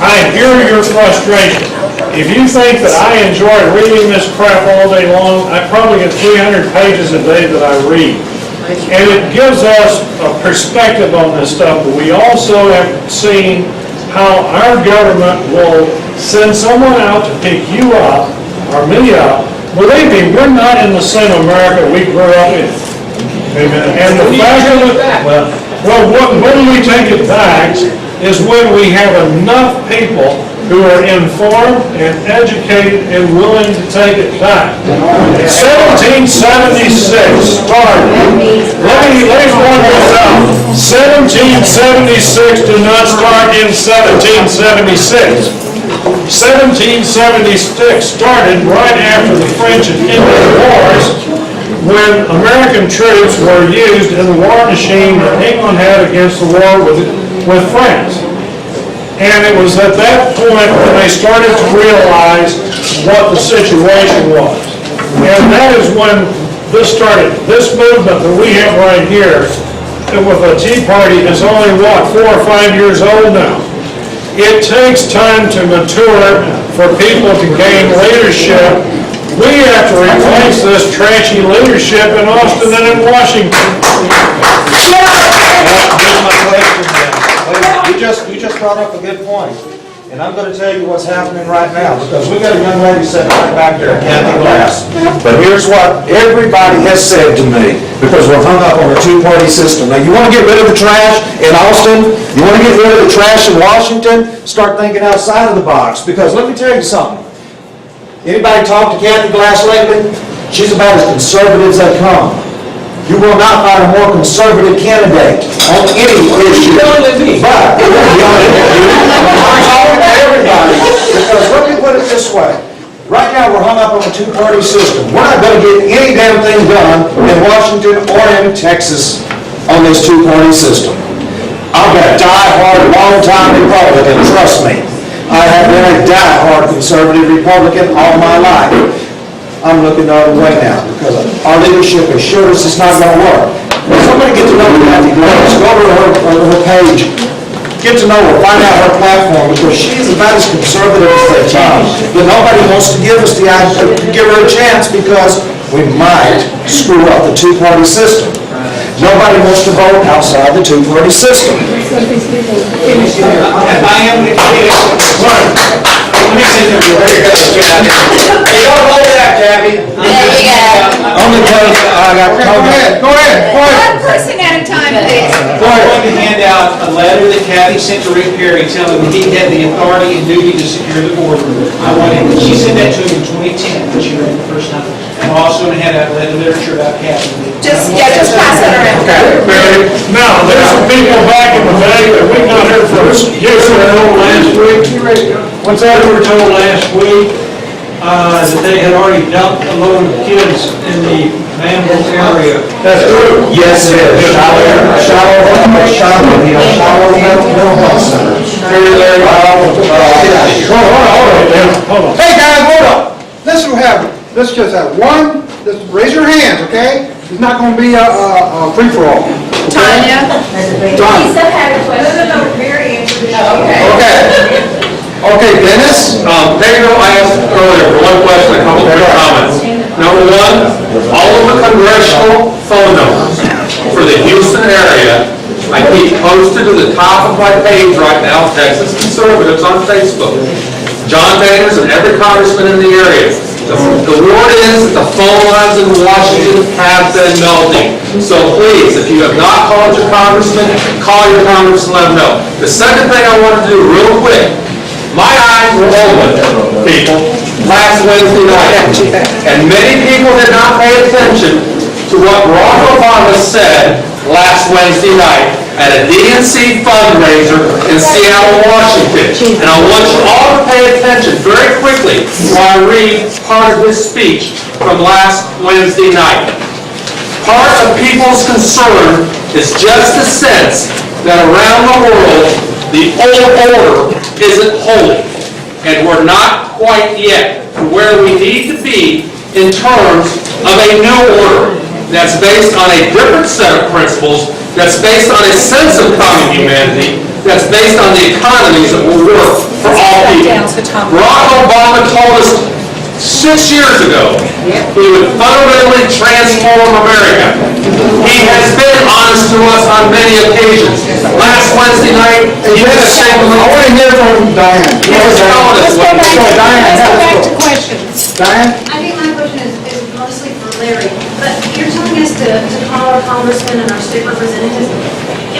I hear your frustration. If you think that I enjoy reading this crap all day long, I probably get 300 pages a day that I read. And it gives us a perspective on this stuff, but we also have seen how our government will send someone out to pick you up, or me up. Believe me, we're not in the same America we grew up in. Amen. And the fact of it, when we take it back is when we have enough people who are informed and educated and willing to take it back. 1776 started. Let me point this out. 1776 did not start in 1776. 1776 started right after the French and Indian Wars, when American troops were used in the war machine that England had against the war with France. And it was at that point when they started to realize what the situation was. And that is when this started. This movement that we have right here with the Tea Party is only, 4 or 5 years old now. It takes time to mature for people to gain leadership. We have to replace this trashy leadership in Austin and in Washington. Here's my question then. You just brought up a good point, and I'm going to tell you what's happening right now, because we got a young lady sitting right back there, Kathy Glass. But here's what everybody has said to me, because we're hung up on a two-party system. Now, you want to get rid of the trash in Austin? You want to get rid of the trash in Washington? Start thinking outside of the box, because let me tell you something. Anybody talk to Kathy Glass lately? She's about as conservative as they come. You will not find a more conservative candidate on any issue. But, I'm talking to everybody, because let me put it this way. Right now, we're hung up on a two-party system. We're not going to get any damn thing done in Washington or in Texas on this two-party system. I've been a die-hard, long-time Republican, trust me. I have been a die-hard conservative Republican all my life. I'm looking the other way now, because our leadership has showed us it's not going to work. If somebody get to know Kathy Glass, go to her page, get to know her, find out her platform, because she's about as conservative as they come. But nobody wants to give us give her a chance, because we might screw up the two-party system. Nobody wants to vote outside the two-party system. I am Hey, don't hold that, Gabby. There you go. Only because I got told. Go ahead. One person at a time, please. I wanted to hand out a letter that Kathy sent to Rick Perry telling him he had the authority and duty to secure the border. She sent that to him in 2010, when she read it the first time. And I'm also going to hand out literature about Kathy. Just pass it around. Now, there's some people back in the back that we've not heard from. Yes, we were told last week. What's that? We were told last week that they had already dumped a load of kids in the Manville area. That's true. Yes, it is. Shallow mental health center. Hold on. Hey, guys, hold up. Let's just have one, raise your hands, okay? It's not gonna be a free-for-all. Tanya? Lisa had a question. No, Mary answered it. Okay, Dennis? Pedro, I asked earlier for one question, a couple quick comments. Number one, all of the congressional phone numbers for the Houston area, I keep posted to the top of my page right now, Texas Conservatives on Facebook. John Boehner's and every congressman in the area. The word is that the phone lines in Washington have been melting. So please, if you have not called your congressman, call your congressman, let him know. The second thing I want to do real quick, my eyes were open, people, last Wednesday night. And many people did not pay attention to what Barack Obama said last Wednesday night at a DNC fundraiser in Seattle, Washington. And I want you all to pay attention very quickly while I read part of his speech from last Wednesday night. Part of people's concern is just the sense that around the world, the old order isn't holy. And we're not quite yet where we need to be in terms of a new order that's based on a different set of principles, that's based on a sense of common humanity, that's based on the economies that will work for all people. Barack Obama told us 6 years ago he would fundamentally transform America. He has been honest to us on many occasions. Last Wednesday night, he had a statement. I want to hear from Diane. Let's go back to questions. Diane? I think my question is mostly for Larry, but you're telling us to call our congressmen and our state representatives, and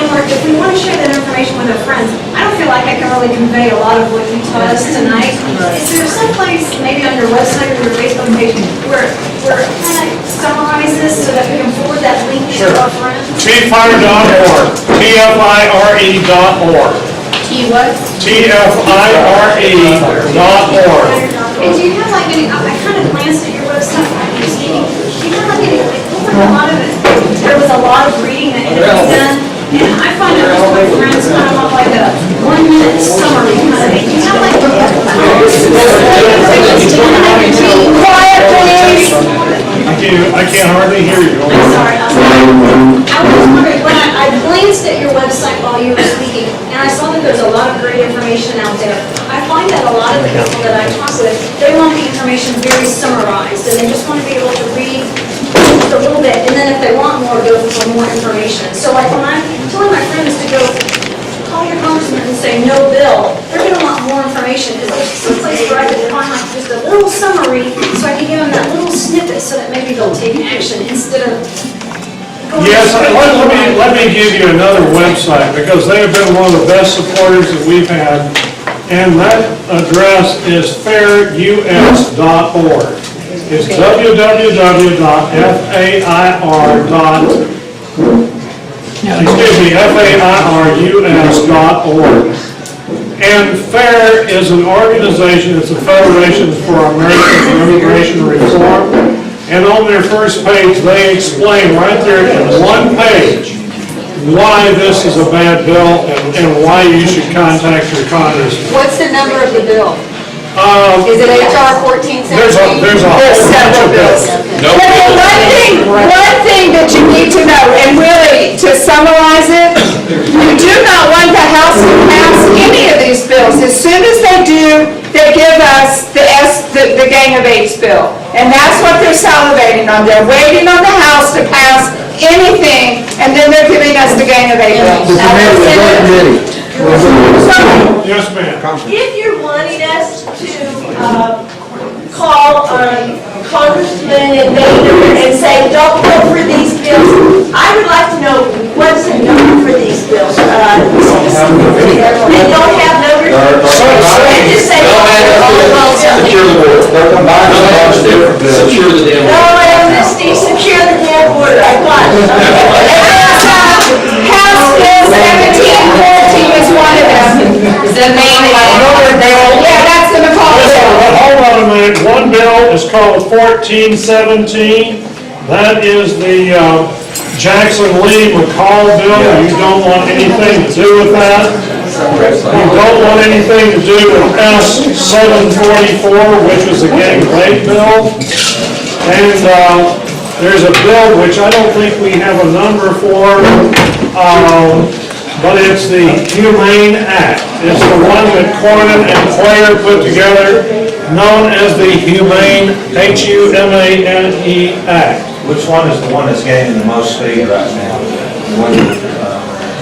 if we want to share that information with our friends, I don't feel like I can really convey a lot of what you taught us tonight. Is there some place, maybe on your website or your Facebook page, where it kind of summarizes so that we can forward that link to our friends? TFIRE.org. TFIRE.org. T what? TFIRE.org. And do you have like any, I kind of glanced at your website while you were speaking, do you have like any, it looked like a lot of it, there was a lot of reading that had to be done, and I find that most of my friends kind of want like a 1 minute summary kind of thing. Do you have like, quiet please. I can't hardly hear you. I'm sorry, I was wondering, when I glanced at your website while you were speaking, and I saw that there's a lot of great information out there. I find that a lot of the people that I talk with, they want the information very summarized, and they just want to be able to read just a little bit, and then if they want more, go for more information. So like when I'm telling my friends to go call your congressman and say no bill, they're going to want more information, because there's some place where I could find like just a little summary, so I can give them that little snippet, so that maybe they'll take action instead of going. Yes, let me give you another website, because they have been one of the best supporters that we've had, and that address is fairus.org. It's fairus.org. And FAIRE is an organization, it's a Federation for American Immigration Reform. And on their first page, they explain right there in one page why this is a bad bill and why you should contact your congressman. What's the number of the bill? Is it HR 1417? There's several bills. One thing that you need to know, and really to summarize it, you do not want the House to pass any of these bills. As soon as they do, they give us the Gang of Eights bill. And that's what they're salivating on. They're waiting on the House to pass anything, and then they're giving us the Gang of Eight bill. Yes, ma'am. If you're wanting us to call Congressman and Mayor and say, don't vote for these bills, I would like to know what's the number for these bills. They don't have numbers. And just say, Secure the border. They're combined with a bunch of different bills. Secure the damn no, border. Misty, secure the damn border, I got it. House Bill 1714 is one of them. The main one. Yeah, that's the McCall bill. Hold on a minute, one bill is called 1417. That is the Jackson Lee McCall bill. You don't want anything to do with that. You don't want anything to do with S-744, which is the gang rape bill. And there's a bill which I don't think we have a number for, but it's the Humane Act. It's the one that Cornyn and Claire put together, known as the Humane, H-U-M-A-N-E Act. Which one is the one that's gaining the most speed right now? The one,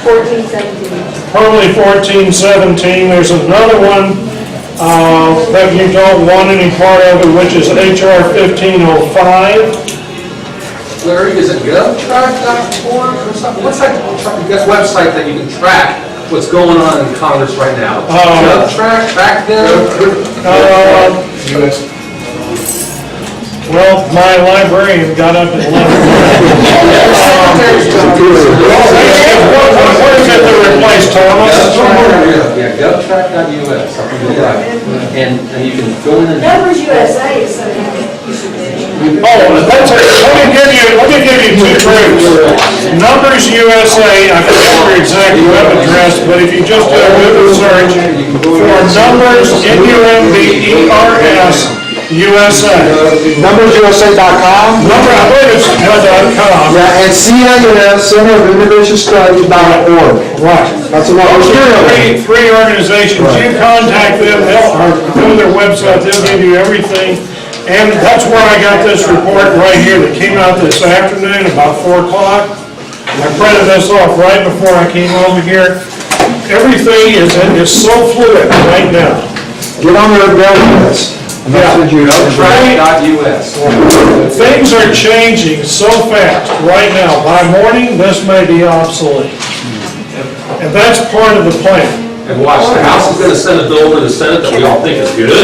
1417. Probably 1417. There's another one that you don't want any part of it, which is H.R. 1505. Larry, is it govtrack.org or something? What's that website that you can track what's going on in Congress right now? GovTrack, track them? Well, my librarian got up at 11. What is it to replace, Thomas? Yeah, govtrack.us, something like that. And you can go in and... Numbers USA is something. That's it. Let me give you two proofs. Numbers USA, I forget your exact web address, but if you just do a Google search for numbers, NUMBERS, USA. NumbersUSA.com. I believe it's .com. Yeah, and CIS, Center of Immigration Studies.org. Right. That's another. Three organizations. You contact them, they'll go to their website, they'll give you everything. And that's where I got this report right here that came out this afternoon about 4 o'clock. I printed this off right before I came over here. Everything is so fluid right now. Get on their website. GovTrack.us. Things are changing so fast right now. By morning, this may be obsolete. And that's part of the plan. And watch, the House is going to send a bill to the Senate that we all think is good,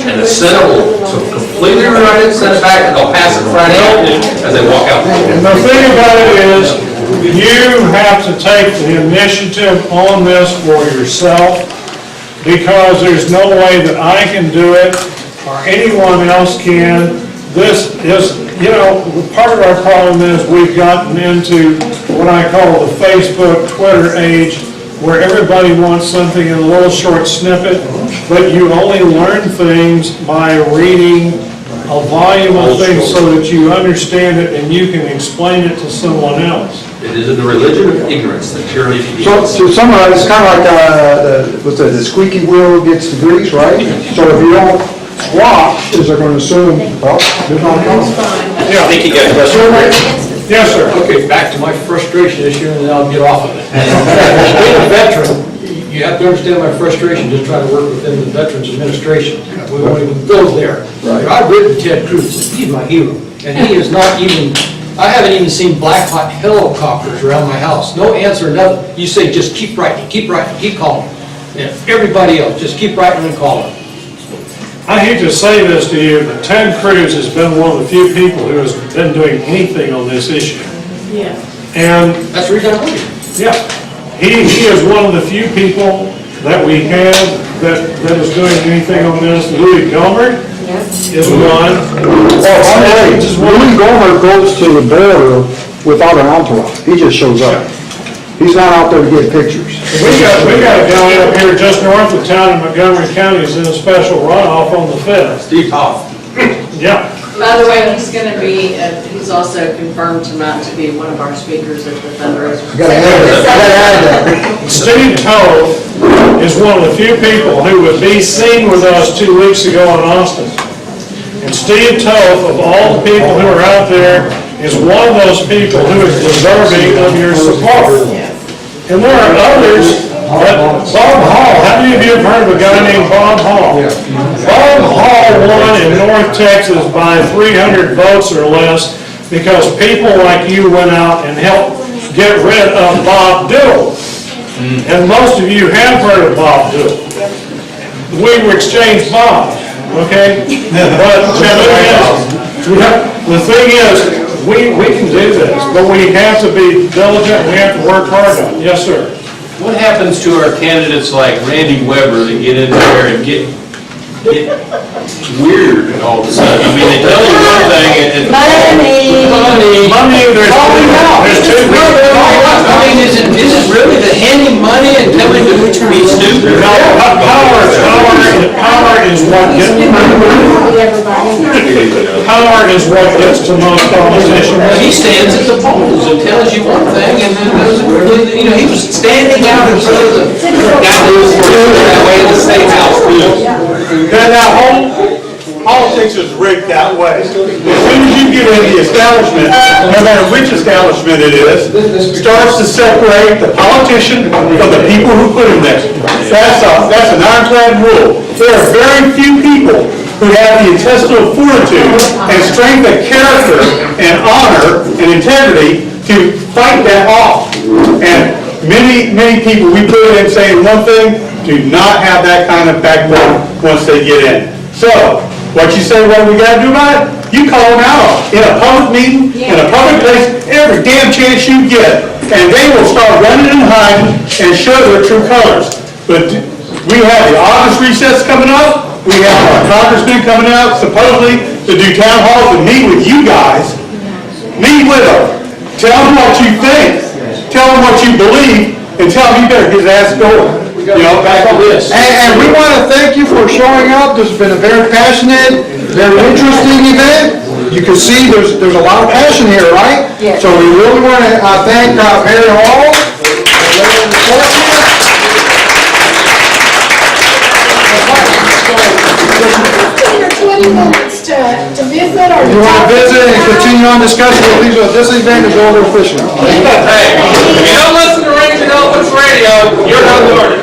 and the Senate will completely rewrite it, send it back, and they'll pass it Friday afternoon as they walk out. And the thing about it is, you have to take the initiative on this for yourself, because there's no way that I can do it, or anyone else can. This is, part of our problem is we've gotten into what I call the Facebook, Twitter age, where everybody wants something in a little short snippet, but you only learn things by reading a volume of things so that you understand it and you can explain it to someone else. It is in the religion of ignorance that tyranny begins. So to summarize, it's kind of like the squeaky wheel gets the grease, right? So if you don't squash, is they're going to assume, well, there's no problem. Yeah. I think you got a question. Yes, sir. Okay, back to my frustration this year, and then I'll get off of it. Being a veteran, you have to understand my frustration, just trying to work within the Veterans Administration. We won't even go there. I've written Ted Cruz, he's my hero, and he is not even, I haven't even seen black hot helicopters around my house. No answer, nothing. You say, just keep writing, keep calling. And everybody else, just keep writing and calling. I hate to say this to you, but Ted Cruz has been one of the few people who has been doing anything on this issue. Yeah. And that's the reason I'm here. Yeah, he is one of the few people that we have that is doing anything on this. Louis Gohmert is one. Oh, by the way, Louis Gohmert goes to the border without an entourage. He just shows up. He's not out there to get pictures. We got a guy up here just north of town in Montgomery County who's in a special runoff on the 5th. Steve Hoff. Yeah. By the way, he's going to be, he's also confirmed tonight to be one of our speakers at the fundraiser. Steve Toth is one of the few people who would be seen with us 2 weeks ago in Austin. And Steve Toth, of all the people who are out there, is one of those people who is deserving of your support. And there are others Bob Hall, how many of you have heard of a guy named Bob Hall? Bob Hall won in North Texas by 300 votes or less because people like you went out and helped get rid of Bob Diddle. And most of you have heard of Bob Diddle. We were exchanged Bob, okay? But the thing is, we can do this, but we have to be diligent, we have to work hard on it. Yes, sir. What happens to our candidates like Randy Weber that get in there and get weird all of a sudden? I mean, they tell you one thing and... Money, there's two people. I mean, is it really the handing money and telling them to be stupid? No, power is what gets... Power is what gets to most politicians. He stands at the polls and tells you one thing and then does it completely, you know, he was standing out in front of the guy who was that way in the state house. Now, politics is rigged that way. As soon as you get in the establishment, no matter which establishment it is, starts to separate the politician from the people who put him there. That's an ironclad rule. There are very few people who have the intestinal fortitude and strength of character and honor and integrity to fight that off. And many people we put in saying one thing do not have that kind of backbone once they get in. So, what you say, what do we got to do about it? You call them out in a public meeting, in a public place, every damn chance you get, and they will start running and hiding and show their true colors. But we have the August recess coming up. We have our congressmen coming out supposedly to do town halls and meet with you guys. Meet with them. Tell them what you think. Tell them what you believe, and tell them you better get his ass going. You know, back on this. And we want to thank you for showing up. This has been a very passionate, very interesting event. You can see there's a lot of passion here, right? Yes. So we really want to thank Mary Hall. 20 minutes to visit or... You want to visit and continue on discussion, this event is over officially. Hey, if you don't listen to Range and Elephants Radio, you're not learning.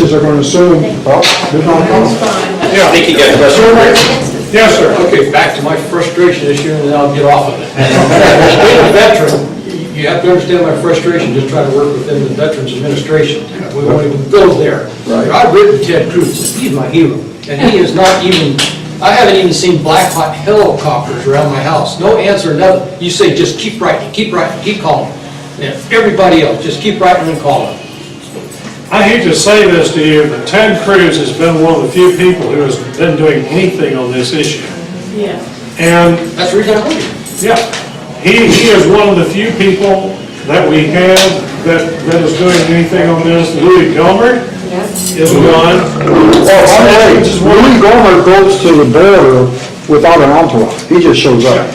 Are going to assume, well, there's not coming. I think you got a question. Yes, sir. Okay, back to my frustration issue, and then I'll get off of it. Being a veteran, you have to understand my frustration, just trying to work within the Veterans Administration. We won't even go there. I've written Ted Cruz, he's my hero, and he is not even, I haven't even seen black hot helicopters around my house. No answer, nothing. You say, just keep writing, keep calling. And everybody else, just keep writing and calling. I hate to say this to you, but Ted Cruz has been one of the few people who has been doing anything on this issue. Yeah. And that's the reason I want you. Yeah, he is one of the few people that we have that is doing anything on this. Louis Gohmert is one. Louis Gohmert goes to the border without an entourage. He just shows up.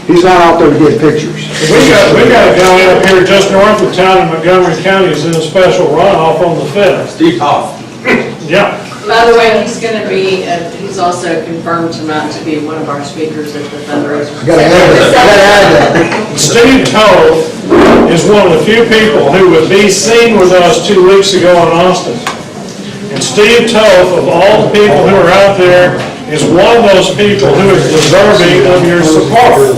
He's not out there to get pictures. We got a guy up here just north of town in Montgomery County who's in a special runoff on the 5th. Steve Hoff. Yeah. By the way, he's going to be, he's also confirmed tonight to be one of our speakers at the fundraiser. Gotta add that. Steve Toth is one of the few people who would be seen with us 2 weeks ago in Austin. And Steve Toth, of all the people who are out there, is one of those people who is deserving of your support.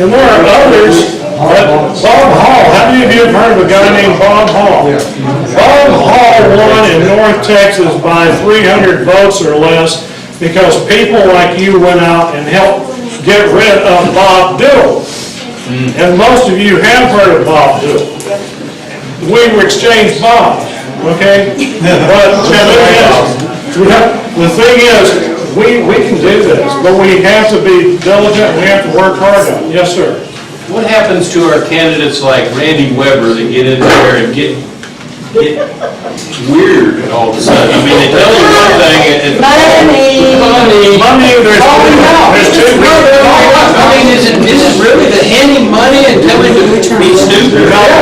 And there are others, but Bob Hall, how many of you have heard of a guy named Bob Hall? Bob Hall won in North Texas by 300 votes or less because people like you went out and helped get rid of Bob Diddle. And most of you have heard of Bob Hill. We exchanged bonds, okay? But the thing is, we can do this, but we have to be diligent, we have to work hard on it. Yes, sir. What happens to our candidates like Randy Weber that get in there and get weird all of a sudden? I mean, they tell you one thing and... Money, there's two. I mean, is it really the handing money and telling them to be stupid? Power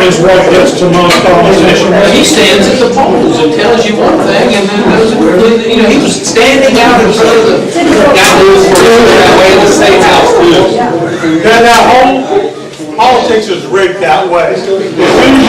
is what gets to most politicians. He stands at the polls and tells you one thing and then does it, you know, he was standing out in front of the guy who was that way in the state house too. Now, politics is rigged that way. As soon as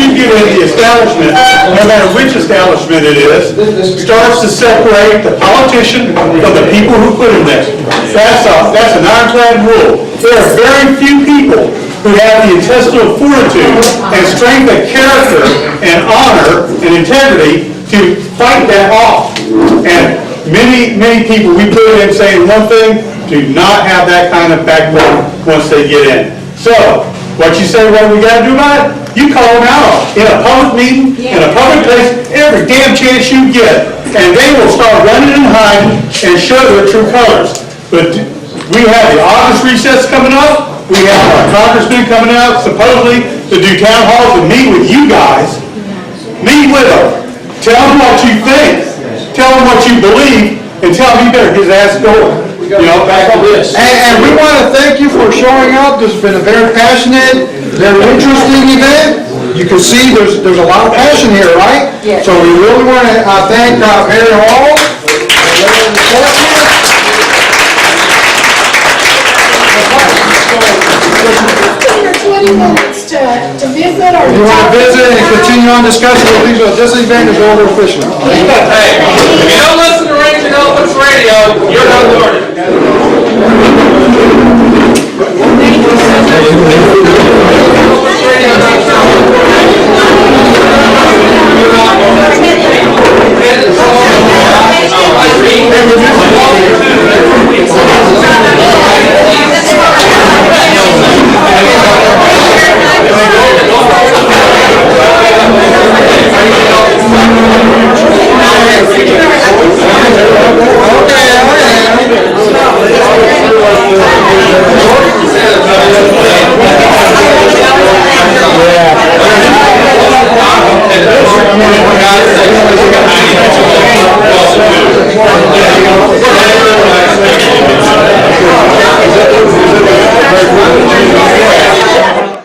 you get in the establishment, no matter which establishment it is, starts to separate the politician from the people who put him there. That's an ironclad rule. There are very few people who have the intestinal fortitude and strength of character and honor and integrity to fight that off. And many people we put in saying one thing do not have that kind of backbone once they get in. So, what you say, what we gotta do about it? You call them out in a public meeting, in a public place, every damn chance you get, and they will start running and hiding and show their true colors. But we have the August recess coming up, we have our congressmen coming out supposedly to do town halls and meet with you guys. Meet with them, tell them what you think, tell them what you believe, and tell them you better get his ass going. You know, back on this. And we want to thank you for showing up. This has been a very passionate, very interesting event. You can see there's a lot of passion here, right? Yes. So we really want to thank Mary Huls. 20 minutes to visit or... You want to visit and continue on discussing the things, this event is over officially. Hey, if you don't listen to Ranger Elephants Radio, you're not learning.